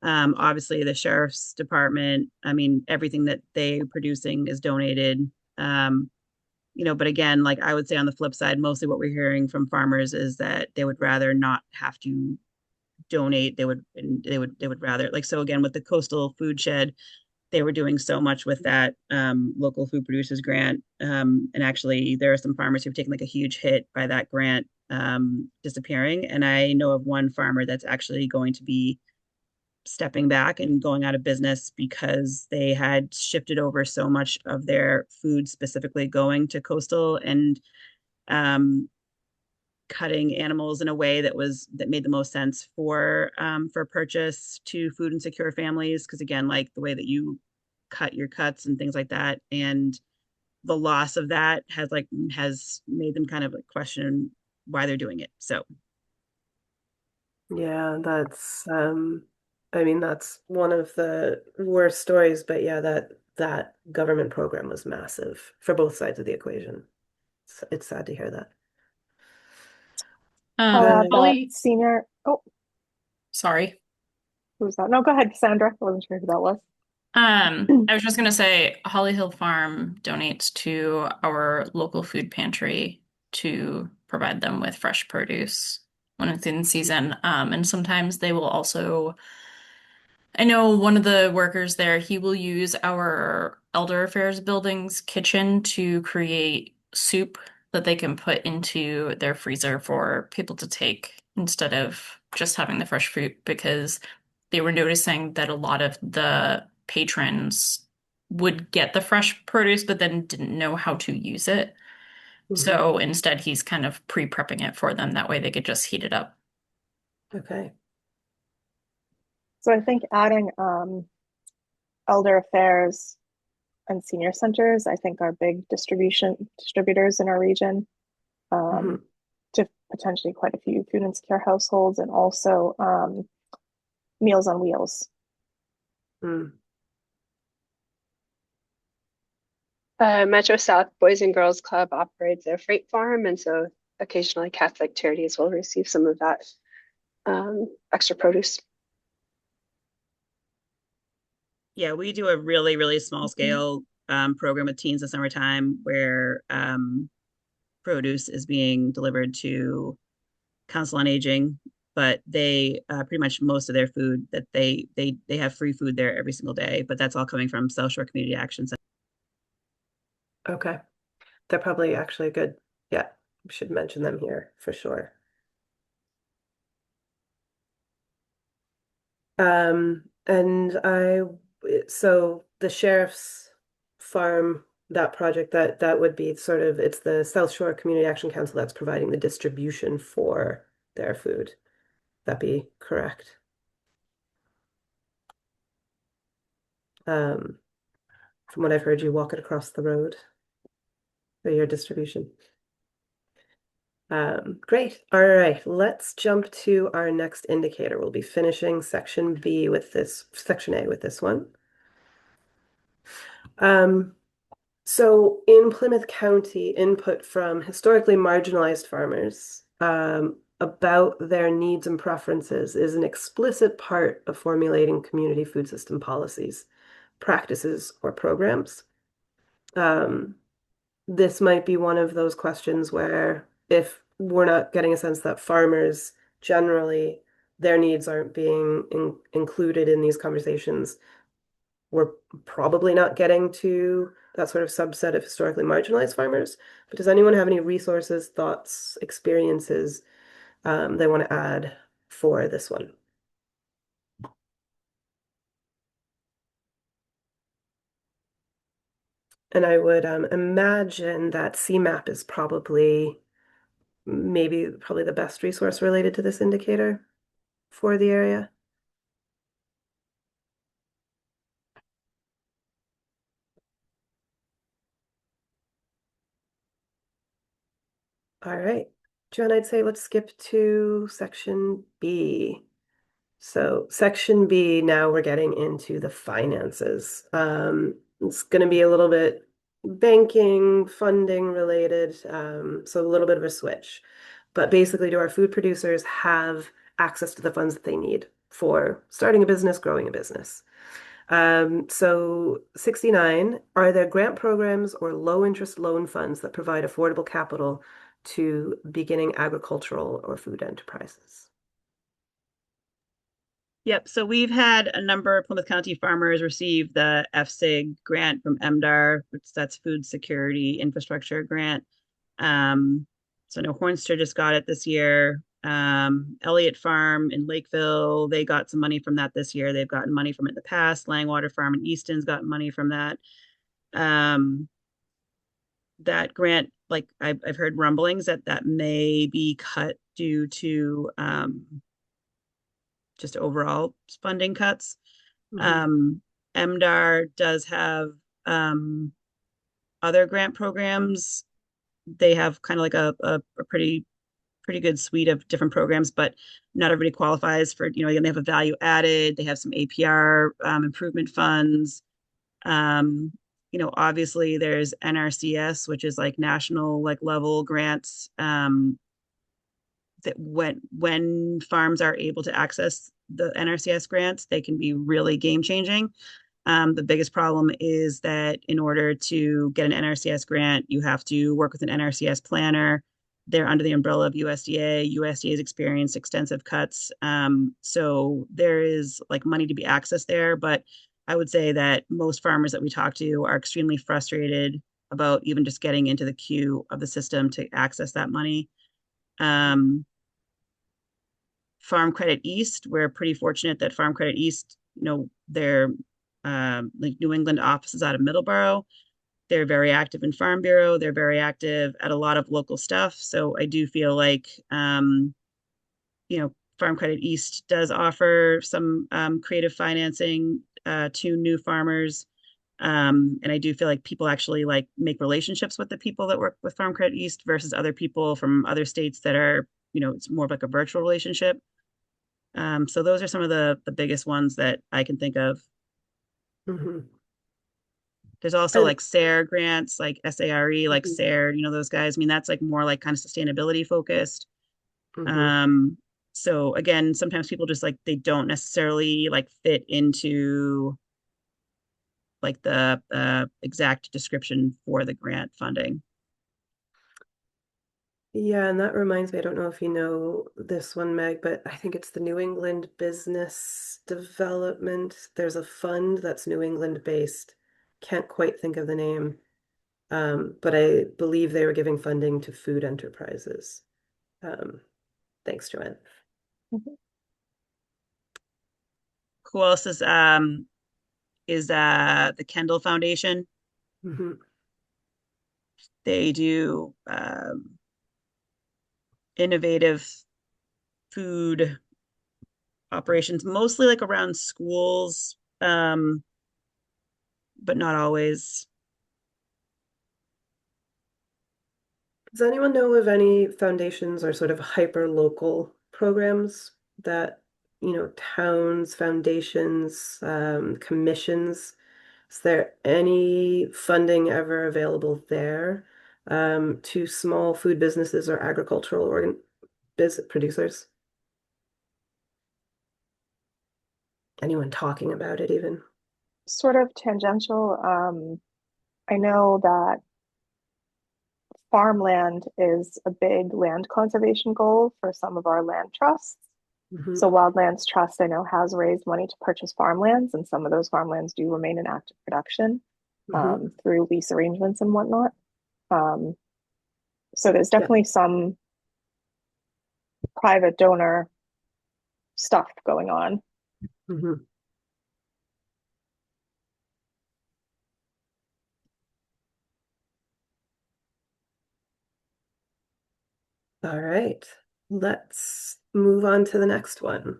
Obviously, the sheriff's department, I mean, everything that they're producing is donated. But again, like I would say on the flip side, mostly what we're hearing from farmers is that they would rather not have to donate. They would rather, like, so again, with the coastal food shed, they were doing so much with that local food producers grant. And actually there are some farmers who've taken like a huge hit by that grant disappearing. And I know of one farmer that's actually going to be stepping back and going out of business because they had shifted over so much of their food specifically going to coastal and cutting animals in a way that made the most sense for purchase to food insecure families. Because again, like the way that you cut your cuts and things like that, and the loss of that has made them kind of like question why they're doing it. So Yeah, that's I mean, that's one of the worst stories, but yeah, that government program was massive for both sides of the equation. It's sad to hear that. Holly, Senior. Oh, sorry. who was that? No, go ahead, Cassandra. I wasn't sure who that was. I was just gonna say Holly Hill Farm donates to our local food pantry to provide them with fresh produce when it's in season. And sometimes they will also, I know one of the workers there, he will use our Elder Affairs building's kitchen to create soup that they can put into their freezer for people to take instead of just having the fresh fruit, because they were noticing that a lot of the patrons would get the fresh produce but then didn't know how to use it. So instead, he's kind of pre-prepping it for them. That way they could just heat it up. Okay. So I think adding elder affairs and senior centers, I think are big distributors in our region, to potentially quite a few food insecure households, and also Meals on Wheels. Metro South Boys and Girls Club operates a freight farm, and so occasionally Catholic Charities will receive some of that extra produce. Yeah, we do a really, really small scale program with teens in summertime where produce is being delivered to Council on Aging, but they pretty much most of their food that they have free food there every single day, but that's all coming from South Shore Community Action Center. Okay. They're probably actually good. Yeah, we should mention them here for sure. So the sheriff's farm, that project, that would be sort of, it's the South Shore Community Action Council that's providing the distribution for their food. That be correct? From what I've heard, you walk it across the road for your distribution. Great. All right, let's jump to our next indicator. We'll be finishing section A with this one. So in Plymouth County, input from historically marginalized farmers about their needs and preferences is an explicit part of formulating community food system policies, practices, or programs. This might be one of those questions where if we're not getting a sense that farmers generally, their needs aren't being included in these conversations, we're probably not getting to that sort of subset of historically marginalized farmers. But does anyone have any resources, thoughts, experiences they want to add for this one? And I would imagine that CMAP is probably the best resource related to this indicator for the area. All right, John, I'd say let's skip to section B. So section B, now we're getting into the finances. It's going to be a little bit banking, funding related, so a little bit of a switch. But basically, do our food producers have access to the funds that they need for starting a business, growing a business? So 69, are there grant programs or low interest loan funds that provide affordable capital to beginning agricultural or food enterprises? Yep. So we've had a number of Plymouth County farmers receive the FSIG grant from MDAR, which that's Food Security Infrastructure Grant. So I know Hornster just got it this year. Elliott Farm in Lakeville, they got some money from that this year. They've gotten money from it in the past. Langwater Farm in Easton's gotten money from that. That grant, like I've heard rumblings that may be cut due to just overall funding cuts. MDAR does have other grant programs. They have kind of like a pretty good suite of different programs, but not everybody qualifies for, again, they have a value added, they have some APR improvement funds. Obviously there's NRCS, which is like national level grants, that when farms are able to access the NRCS grants, they can be really game changing. The biggest problem is that in order to get an NRCS grant, you have to work with an NRCS planner. They're under the umbrella of USDA. USDA has experienced extensive cuts. So there is money to be accessed there, but I would say that most farmers that we talk to are extremely frustrated about even just getting into the queue of the system to access that money. Farm Credit East, we're pretty fortunate that Farm Credit East, their New England office is out of Middleborough. they're very active in Farm Bureau. They're very active at a lot of local stuff. So I do feel like, Farm Credit East does offer some creative financing to new farmers. And I do feel like people actually like make relationships with the people that work with Farm Credit East versus other people from other states that are, it's more of like a virtual relationship. So those are some of the biggest ones that I can think of. Mm-hmm. There's also like SARE grants, like SARE, like SARE, those guys. I mean, that's like more like kind of sustainability focused. So again, sometimes people just like, they don't necessarily like fit into like the exact description for the grant funding. Yeah, and that reminds me, I don't know if you know this one, Meg, but I think it's the New England Business Development. There's a fund that's New England based. Can't quite think of the name. But I believe they were giving funding to food enterprises. Thanks, Joanne. Who else is the Kendall Foundation? They do innovative food operations, mostly like around schools, but not always. Does anyone know of any foundations or sort of hyper local programs that, towns, foundations, commissions? Is there any funding ever available there to small food businesses or agricultural producers? Anyone talking about it even? Sort of tangential. I know that farmland is a big land conservation goal for some of our land trusts. So Wildlands Trust, I know, has raised money to purchase farmlands, and some of those farmlands do remain in active production through lease arrangements and whatnot. So there's definitely some private donor stuff going on. All right, let's move on to the next one.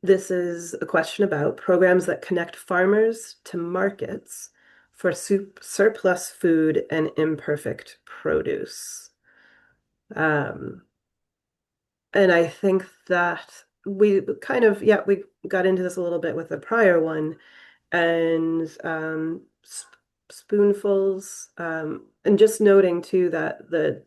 This is a question about programs that connect farmers to markets for surplus food and imperfect produce. And I think that we kind of, we got into this a little bit with the prior one, and spoonfuls, and just noting too that the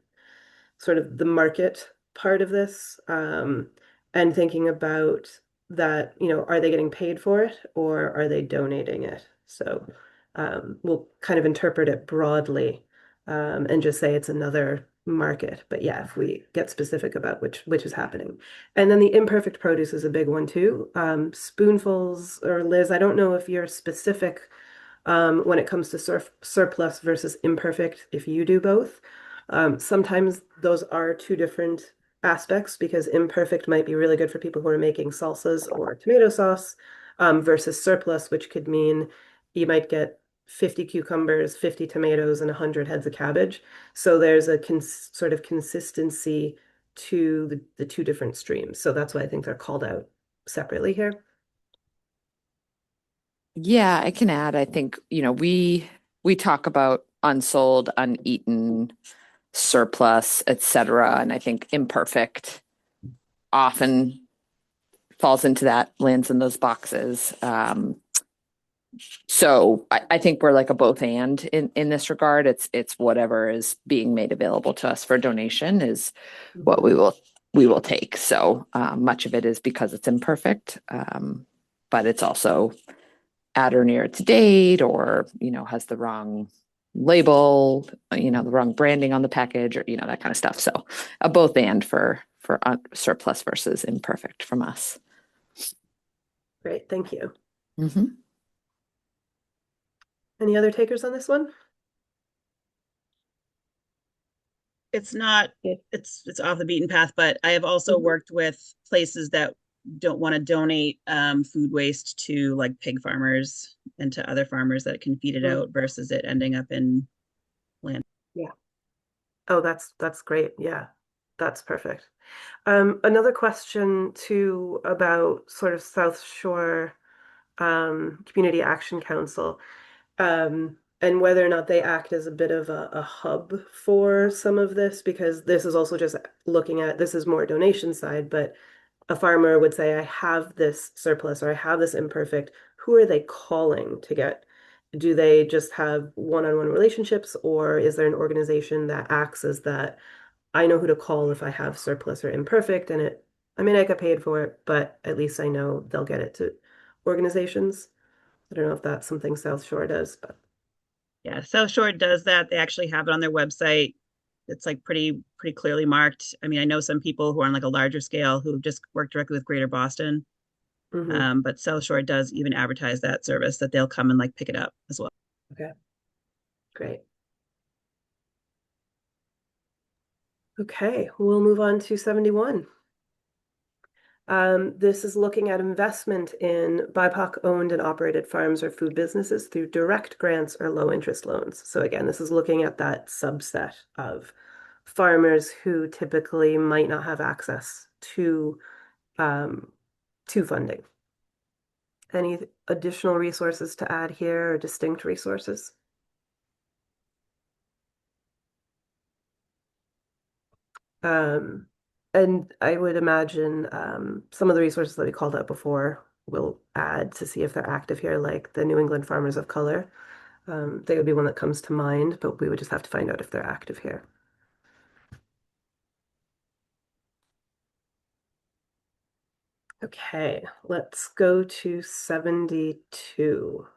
sort of the market part of this, and thinking about that, are they getting paid for it or are they donating it? So we'll kind of interpret it broadly and just say it's another market. But yeah, if we get specific about which is happening. And then the imperfect produce is a big one too. Spoonfuls, or Liz, I don't know if you're specific when it comes to surplus versus imperfect, if you do both. Sometimes those are two different aspects, because imperfect might be really good for people who are making salsas or tomato sauce, versus surplus, which could mean you might get 50 cucumbers, 50 tomatoes, and 100 heads of cabbage. So there's a sort of consistency to the two different streams. So that's why I think they're called out separately here. Yeah, I can add, I think, we talk about unsold, uneaten, surplus, etc. And I think imperfect often falls into that, lands in those boxes. So I think we're like a both and in this regard. It's whatever is being made available to us for donation is what we will take. So much of it is because it's imperfect, but it's also at or near its date, or has the wrong label, the wrong branding on the package, or that kind of stuff. So a both and for surplus versus imperfect from us. Great, thank you. Any other takers on this one? It's not, it's off the beaten path, but I have also worked with places that don't want to donate food waste to like pig farmers and to other farmers that can feed it out versus it ending up in land. Yeah. Oh, that's great. Yeah, that's perfect. Another question too about sort of South Shore Community Action Council, and whether or not they act as a bit of a hub for some of this, because this is also just looking at, this is more donation side, but a farmer would say, I have this surplus or I have this imperfect. Who are they calling to get? Do they just have one-on-one relationships, or is there an organization that acts as that? I know who to call if I have surplus or imperfect, and I may not get paid for it, but at least I know they'll get it to organizations. I don't know if that's something South Shore does, but yeah, South Shore does that. They actually have it on their website. It's like pretty clearly marked. I mean, I know some people who are on like a larger scale who just work directly with Greater Boston. But South Shore does even advertise that service that they'll come and like pick it up as well. Okay, great. Okay, we'll move on to 71. This is looking at investment in BIPOC owned and operated farms or food businesses through direct grants or low interest loans. So again, this is looking at that subset of farmers who typically might not have access to funding. Any additional resources to add here or distinct resources? And I would imagine some of the resources that we called out before will add to see if they're active here, like the New England Farmers of Color. They would be one that comes to mind, but we would just have to find out if they're active here. Okay, let's go to 72.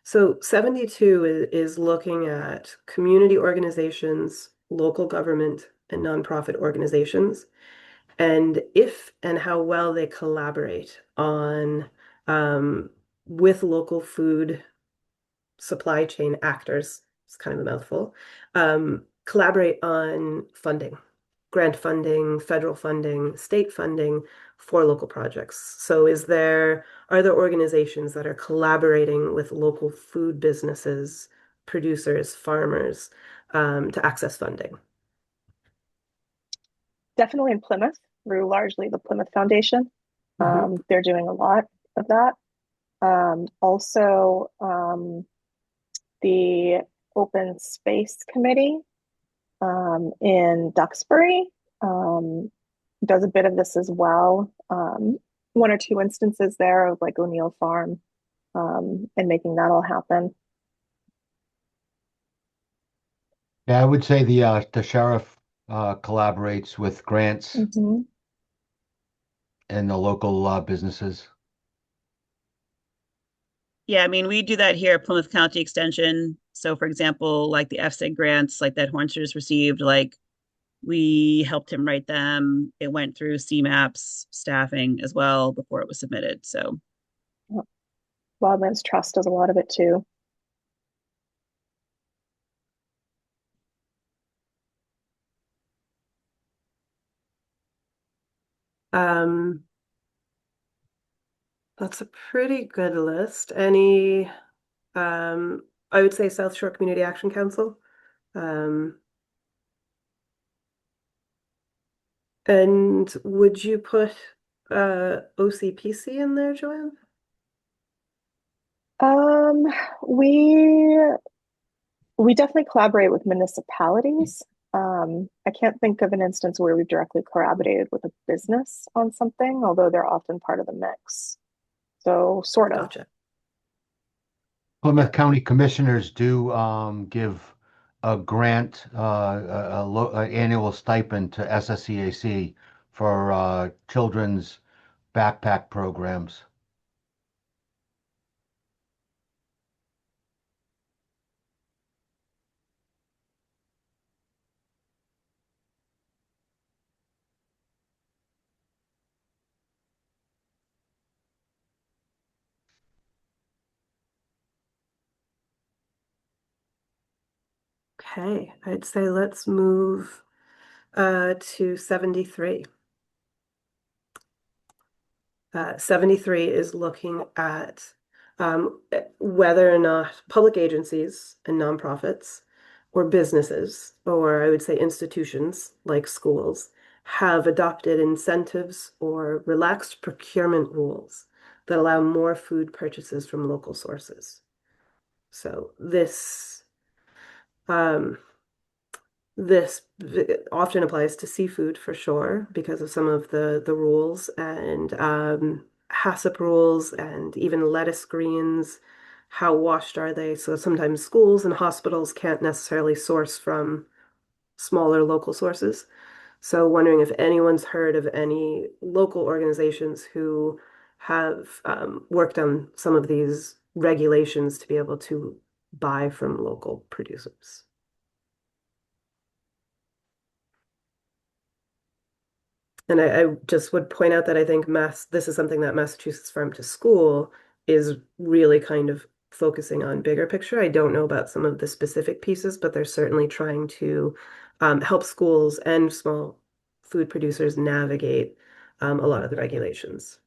So 72 is looking at community organizations, local government, and nonprofit organizations, and if and how well they collaborate on with local food supply chain actors. It's kind of a mouthful. Collaborate on funding, grant funding, federal funding, state funding for local projects. So are there organizations that are collaborating with local food businesses, producers, farmers, to access funding? Definitely in Plymouth, through largely the Plymouth Foundation. They're doing a lot of that. Also, the Open Space Committee in Duxbury does a bit of this as well. One or two instances there of like O'Neill Farm and making that all happen. Yeah, I would say the sheriff collaborates with grants and the local businesses. Yeah, I mean, we do that here at Plymouth County Extension. So for example, like the FSIG grants, like that Hornster's received, like we helped him write them. It went through CMAP's staffing as well before it was submitted. So Wildlands Trust does a lot of it too. That's a pretty good list. Any, I would say South Shore Community Action Council. And would you put OCPC in there, Joanne? We definitely collaborate with municipalities. I can't think of an instance where we've directly collaborated with a business on something, although they're often part of the mix. So sort of. Gotcha. Plymouth County Commissioners do give a grant, annual stipend to SSEAC for children's backpack programs. Okay, I'd say let's move to 73. 73 is looking at whether or not public agencies and nonprofits or businesses, or I would say institutions like schools, have adopted incentives or relaxed procurement rules that allow more food purchases from local sources. So um, this often applies to seafood for sure because of some of the rules and HACCP rules and even lettuce greens. How washed are they? So sometimes schools and hospitals can't necessarily source from smaller local sources. So wondering if anyone's heard of any local organizations who have worked on some of these regulations to be able to buy from local producers. And I just would point out that I think this is something that Massachusetts Farm to School is really kind of focusing on bigger picture. I don't know about some of the specific pieces, but they're certainly trying to help schools and small food producers navigate a lot of the regulations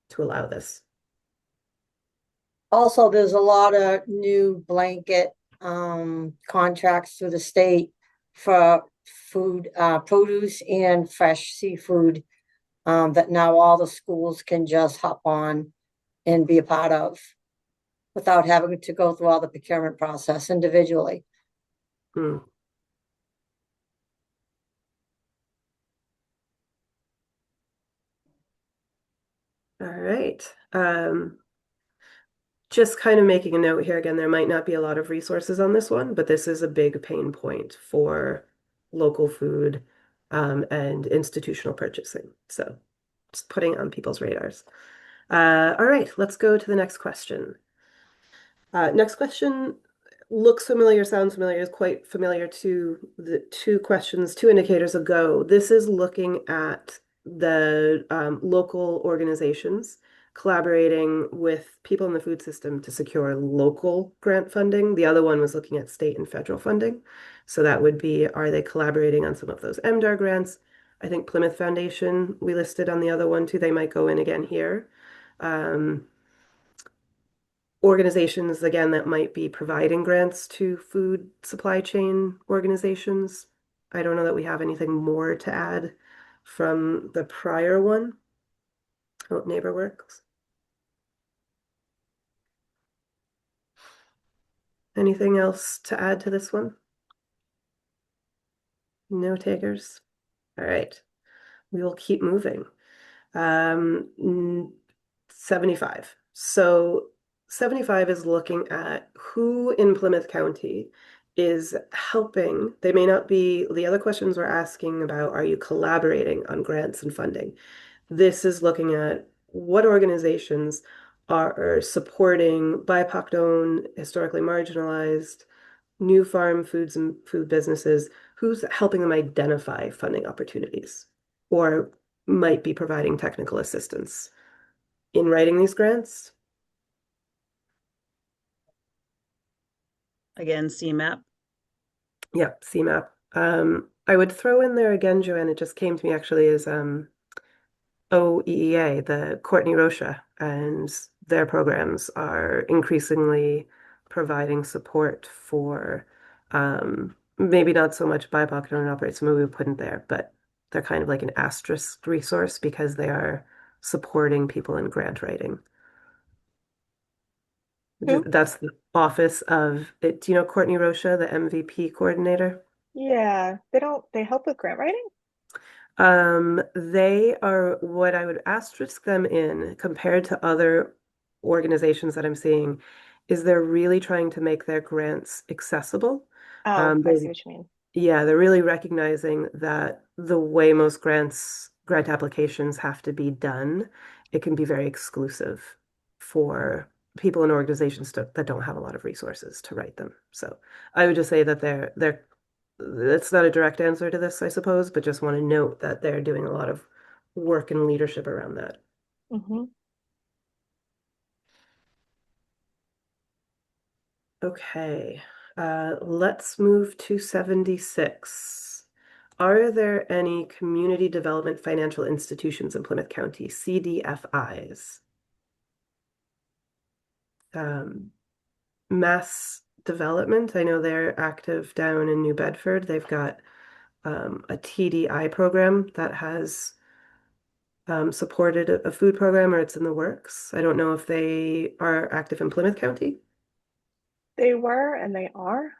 to allow this. Also, there's a lot of new blanket contracts through the state for food, produce and fresh seafood that now all the schools can just hop on and be a part of without having to go through all the procurement process individually. Hmm. All right. Just kind of making a note here again, there might not be a lot of resources on this one, but this is a big pain point for local food and institutional purchasing. So just putting it on people's radars. All right, let's go to the next question. Next question looks familiar, sounds familiar, is quite familiar to the two indicators ago. This is looking at the local organizations collaborating with people in the food system to secure local grant funding. The other one was looking at state and federal funding. So that would be, are they collaborating on some of those MDAR grants? I think Plymouth Foundation, we listed on the other one too. They might go in again here. Organizations, again, that might be providing grants to food supply chain organizations. I don't know that we have anything more to add from the prior one. Oh, NeighborWorks. Anything else to add to this one? No takers? All right. We will keep moving. 75. So 75 is looking at who in Plymouth County is helping. They may not be, the other questions we're asking about, are you collaborating on grants and funding? This is looking at what organizations are supporting BIPOC-owned, historically marginalized, new farm foods and food businesses, who's helping them identify funding opportunities or might be providing technical assistance in writing these grants. Again, CMAP. Yep, CMAP. I would throw in there again, Joanne, it just came to me actually as OEEA, the Courtney Rocha, and their programs are increasingly providing support for maybe not so much BIPOC don't operate, so maybe we put in there, but they're kind of like an asterisk resource because they are supporting people in grant writing. Who? That's the office of it. Do you know Courtney Rocha, the MVP coordinator? Yeah, they help with grant writing? They are what I would asterisk them in compared to other organizations that I'm seeing is they're really trying to make their grants accessible. Oh, I see what you mean. Yeah, they're really recognizing that the way most grant applications have to be done, it can be very exclusive for people and organizations that don't have a lot of resources to write them. So I would just say that that's not a direct answer to this, I suppose, but just want to note that they're doing a lot of work and leadership around that. Mm-hmm. Okay, let's move to 76. Are there any community development financial institutions in Plymouth County, CDFIs? Mass Development, I know they're active down in New Bedford. They've got a TDI program that has supported a food program, or it's in the works. I don't know if they are active in Plymouth County. They were and they are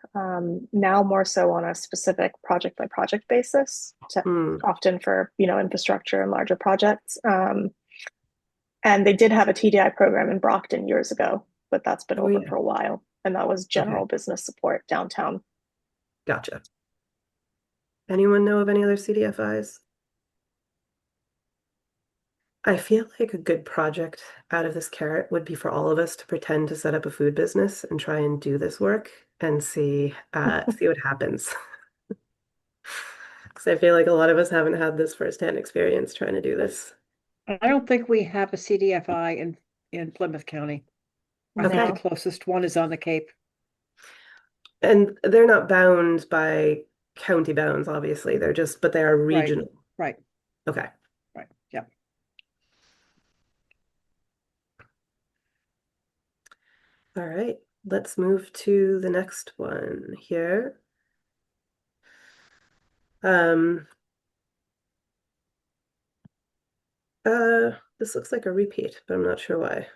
now more so on a specific project by project basis, often for infrastructure and larger projects. And they did have a TDI program in Brockton years ago, but that's been over for a while, and that was general business support downtown. Gotcha. Anyone know of any other CDFIs? I feel like a good project out of this carrot would be for all of us to pretend to set up a food business and try and do this work and see what happens. Because I feel like a lot of us haven't had this firsthand experience trying to do this. I don't think we have a CDFI in Plymouth County. I think the closest one is on the Cape. And they're not bound by county bounds, obviously. But they are regional. Right. Okay. Right. Yeah. All right. Let's move to the next one here. This looks like a repeat, but I'm not sure why.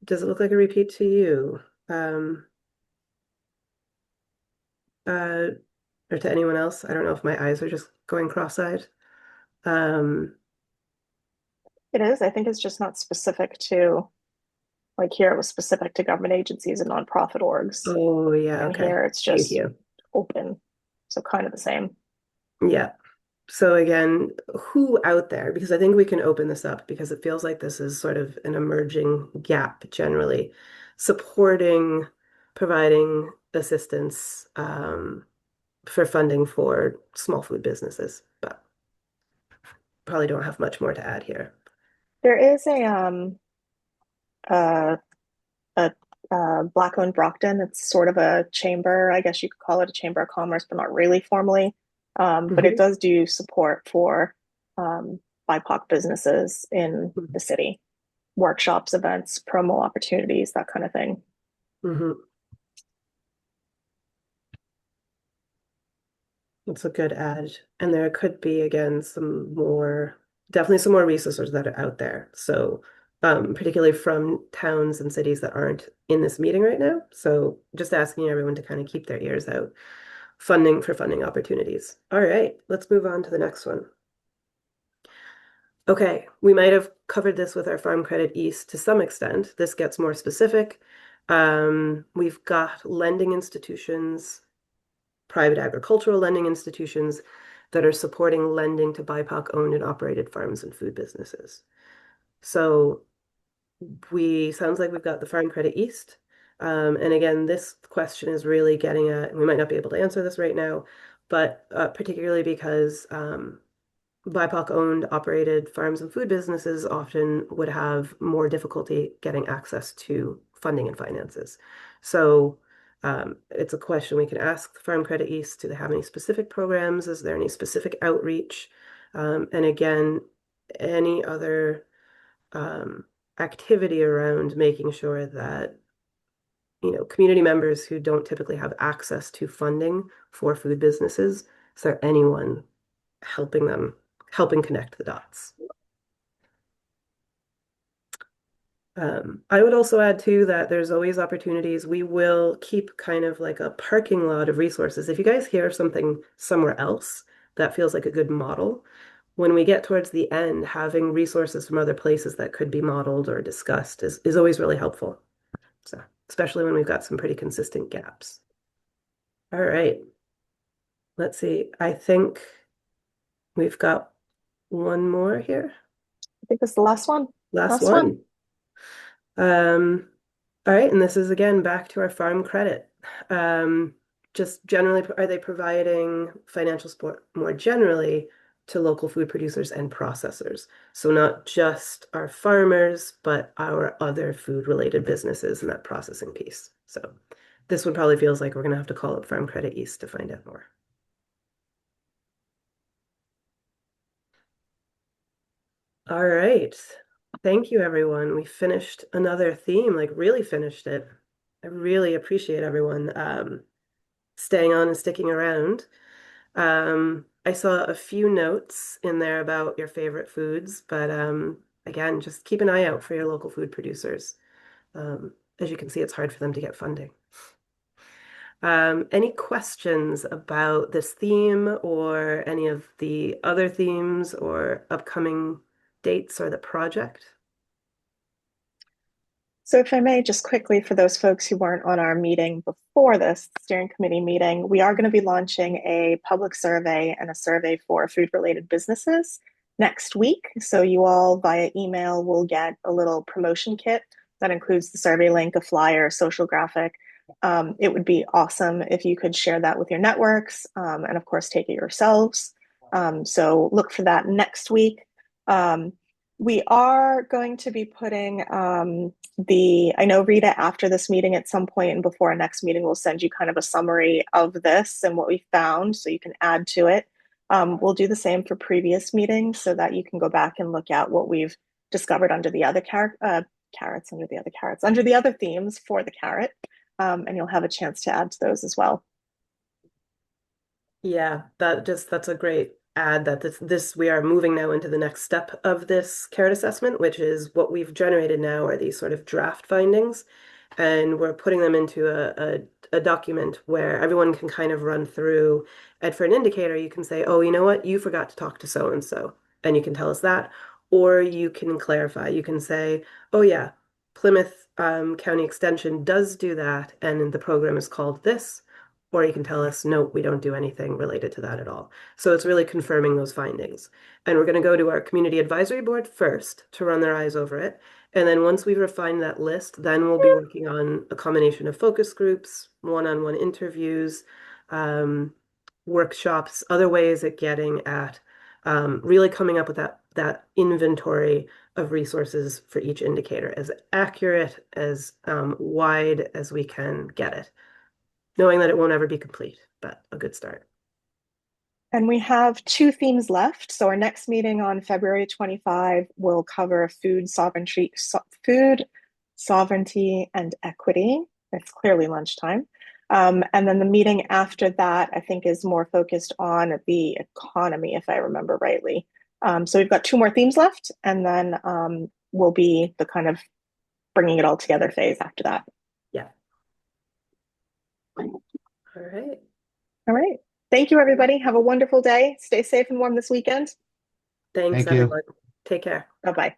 Does it look like a repeat to you? Or to anyone else? I don't know if my eyes are just going cross-eyed. It is. I think it's just not specific to, like here it was specific to government agencies and nonprofit orgs. Oh, yeah. And okay. here it's just open. So kind of the same. Yeah. So again, who out there, because I think we can open this up because it feels like this is sort of an emerging gap generally, providing assistance for funding for small food businesses, but probably don't have much more to add here. There is a Black-owned Brockton. It's sort of a chamber. I guess you could call it a chamber of commerce, but not really formally. But it does do support for BIPOC businesses in the city, workshops, events, promo opportunities, that kind of thing. It's a good add. And there could be, again, definitely some more resources that are out there. So particularly from towns and cities that aren't in this meeting right now. So just asking everyone to kind of keep their ears out. Funding opportunities. All right, let's move on to the next one. Okay, we might have covered this with our Farm Credit East to some extent. This gets more specific. We've got lending institutions, private agricultural lending institutions that are supporting lending to BIPOC owned and operated farms and food businesses. So sounds like we've got the Farm Credit East. And again, this question is really getting at, we might not be able to answer this right now, but particularly because BIPOC owned, operated farms and food businesses often would have more difficulty getting access to funding and finances. So it's a question we can ask the Farm Credit East. Do they have any specific programs? Is there any specific outreach? And again, any other activity around making sure that community members who don't typically have access to funding for food businesses, is there anyone helping connect the dots? I would also add too that there's always opportunities. We will keep kind of like a parking lot of resources. If you guys hear something somewhere else that feels like a good model, when we get towards the end, having resources from other places that could be modeled or discussed is always really helpful. So especially when we've got some pretty consistent gaps. All right. Let's see. I think we've got one more here. I think this is the last one. Last one. All right. And this is again back to our farm credit. Just generally, are they providing financial support more generally to local food producers and processors? So not just our farmers, but our other food related businesses in that processing piece. So this one probably feels like we're going to have to call up Farm Credit East to find out more. All right. Thank you, everyone. We finished another theme, like really finished it. I really appreciate everyone staying on and sticking around. I saw a few notes in there about your favorite foods, but again, just keep an eye out for your local food producers. As you can see, it's hard for them to get funding. Any questions about this theme or any of the other themes or upcoming dates or the project? So if I may, just quickly for those folks who weren't on our meeting before this steering committee meeting, we are going to be launching a public survey and a survey for food-related businesses next week. So you all via email will get a little promotion kit that includes the survey link, a flyer, social graphic. It would be awesome if you could share that with your networks and of course take it yourselves. So look for that next week. We are going to be putting I know Rita, after this meeting at some point and before our next meeting, we'll send you kind of a summary of this and what we found so you can add to it. We'll do the same for previous meetings so that you can go back and look at what we've discovered under the other under the other themes for the carrot. And you'll have a chance to add to those as well. Yeah, that's a great add that this we are moving now into the next step of this carrot assessment, which is what we've generated now are these sort of draft findings, and we're putting them into a document where everyone can kind of run through, and for an indicator you can say, oh, you know what, you forgot to talk to so and so, and you can tell us that, or you can clarify, you can say, oh yeah, Plymouth County Extension does do that and the program is called this. Or you can tell us, no, we don't do anything related to that at all. So it's really confirming those findings. And we're going to go to our community advisory board first to run their eyes over it. And then once we've refined that list, then we'll be working on a combination of focus groups, one-on-one interviews, workshops, other ways at getting at really coming up with that inventory of resources for each indicator, as accurate, as wide as we can get it, knowing that it won't ever be complete, but a good start. And we have 2 themes left. So our next meeting on February 25 will cover food sovereignty and equity. It's clearly lunchtime. And then the meeting after that, I think, is more focused on the economy, if I remember rightly. So we've got 2 more themes left, and then we'll be the kind of bringing it all together phase after that. Yeah. All right. All right. Thank you, everybody. Have a wonderful day. Stay safe and warm this weekend. Thanks, Thank you. everyone. Take care. Bye-bye.